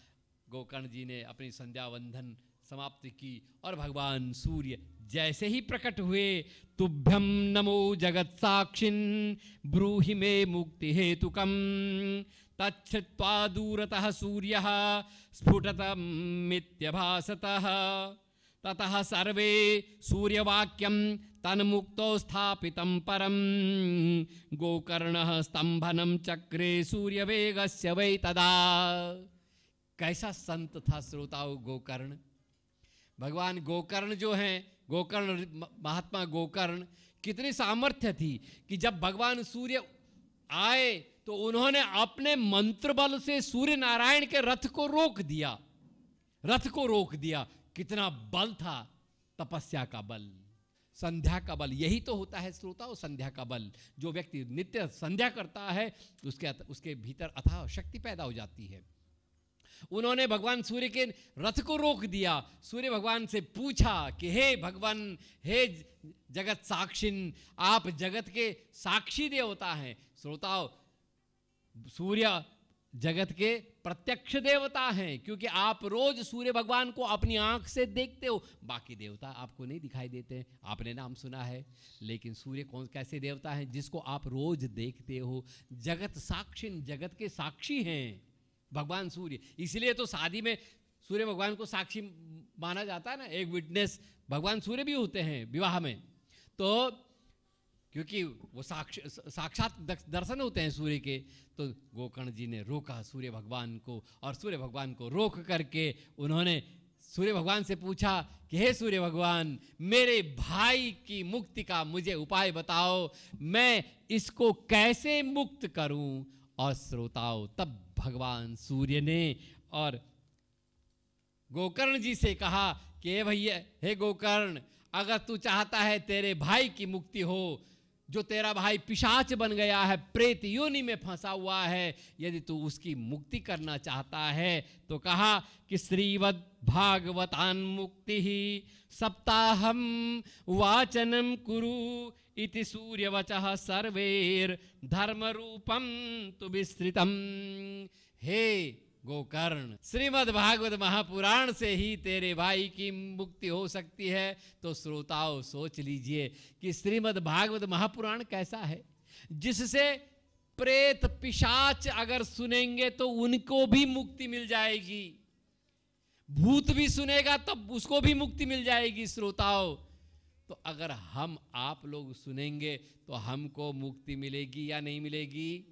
गोकर्ण जी ने अपनी संध्या वंदन समाप्त की और भगवान सूर्य जैसे ही प्रकट हुए, तुभ्यम नमो जगत साक्षिन् ब्रूहि मे मुक्ति हेतुकम तच्छ्रुत्वा दूरतः सूर्यः स्फुटतमित्यभासतः ततः सर्वे सूर्यवाक्यं तन्मुक्तो स्थापितं परं गोकर्णः स्तंभनं चक्रे सूर्यवेगस्य वै तदा। कैसा संत था श्रोताओं गोकर्ण। भगवान गोकर्ण जो हैं, गोकर्ण महात्मा गोकर्ण, कितनी सामर्थ्य थी कि जब भगवान सूर्य आए तो उन्होंने अपने मंत्र बल से सूर्य नारायण के रथ को रोक दिया। कितना बल था, तपस्या का बल, संध्या का बल। यही तो होता है श्रोताओं, संध्या का बल। जो व्यक्ति नित्य संध्या करता है उसके भीतर अथाह शक्ति पैदा हो जाती है। उन्होंने भगवान सूर्य के रथ को रोक दिया। सूर्य भगवान से पूछा कि हे भगवान, हे जगत साक्षिन, आप जगत के साक्षी देवता हैं। श्रोताओं, सूर्य जगत के प्रत्यक्ष देवता हैं, क्योंकि आप रोज सूर्य भगवान को अपनी आंख से देखते हो। बाकी देवता आपको नहीं दिखाई देते, आपने नाम सुना है, लेकिन सूर्य कैसे देवता है जिसको आप रोज देखते हो। जगत साक्षिन, जगत के साक्षी हैं भगवान सूर्य। इसलिए तो शादी में सूर्य भगवान को साक्षी माना जाता है ना, एक विटनेस भगवान सूर्य भी होते हैं विवाह में। तो क्योंकि वो साक्षात दर्शन होते हैं सूर्य के। तो गोकर्ण जी ने रोका सूर्य भगवान को, और सूर्य भगवान को रोक करके उन्होंने सूर्य भगवान से पूछा कि हे सूर्य भगवान, मेरे भाई की मुक्ति का मुझे उपाय बताओ, मैं इसको कैसे मुक्त करूं। और श्रोताओं, तब भगवान सूर्य ने और गोकर्ण जी से कहा कि हे भैया, हे गोकर्ण, अगर तू चाहता है तेरे भाई की मुक्ति हो, जो तेरा भाई पिशाच बन गया है, प्रेत योनि में फंसा हुआ है, यदि तू उसकी मुक्ति करना चाहता है तो कहा कि श्रीवद् भागवतान मुक्ति ही सप्ताहम वाचनम कुरु इति सूर्यवचः सर्वेर धर्म रूपम तु विस्तृतम। हे गोकर्ण, श्रीमद् भागवत महापुराण से ही तेरे भाई की मुक्ति हो सकती है। तो श्रोताओं, सोच लीजिए कि श्रीमद् भागवत महापुराण कैसा है, जिससे प्रेत पिशाच अगर सुनेंगे तो उनको भी मुक्ति मिल जाएगी, भूत भी सुनेगा तब उसको भी मुक्ति मिल जाएगी। श्रोताओं, तो अगर हम आप लोग सुनेंगे तो हमको मुक्ति मिलेगी या नहीं मिलेगी?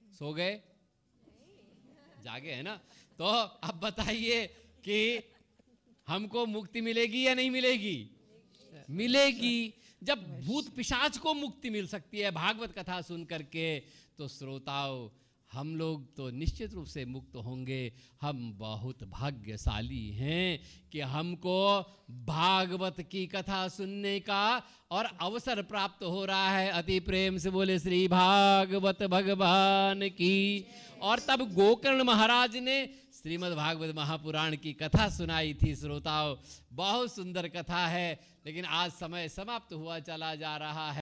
सो गए? जागे है ना? तो अब बताइए कि हमको मुक्ति मिलेगी या नहीं मिलेगी? मिलेगी। जब भूत पिशाच को मुक्ति मिल सकती है भागवत कथा सुन करके, तो श्रोताओं, हम लोग तो निश्चित रूप से मुक्त होंगे। हम बहुत भाग्यशाली हैं कि हमको भागवत की कथा सुनने का और अवसर प्राप्त हो रहा है। अति प्रेम से बोले श्री भागवत भगवान की। और तब गोकर्ण महाराज ने श्रीमद् भागवत महापुराण की कथा सुनाई थी। श्रोताओं, बहुत सुंदर कथा है, लेकिन आज समय समाप्त हुआ चला जा रहा है।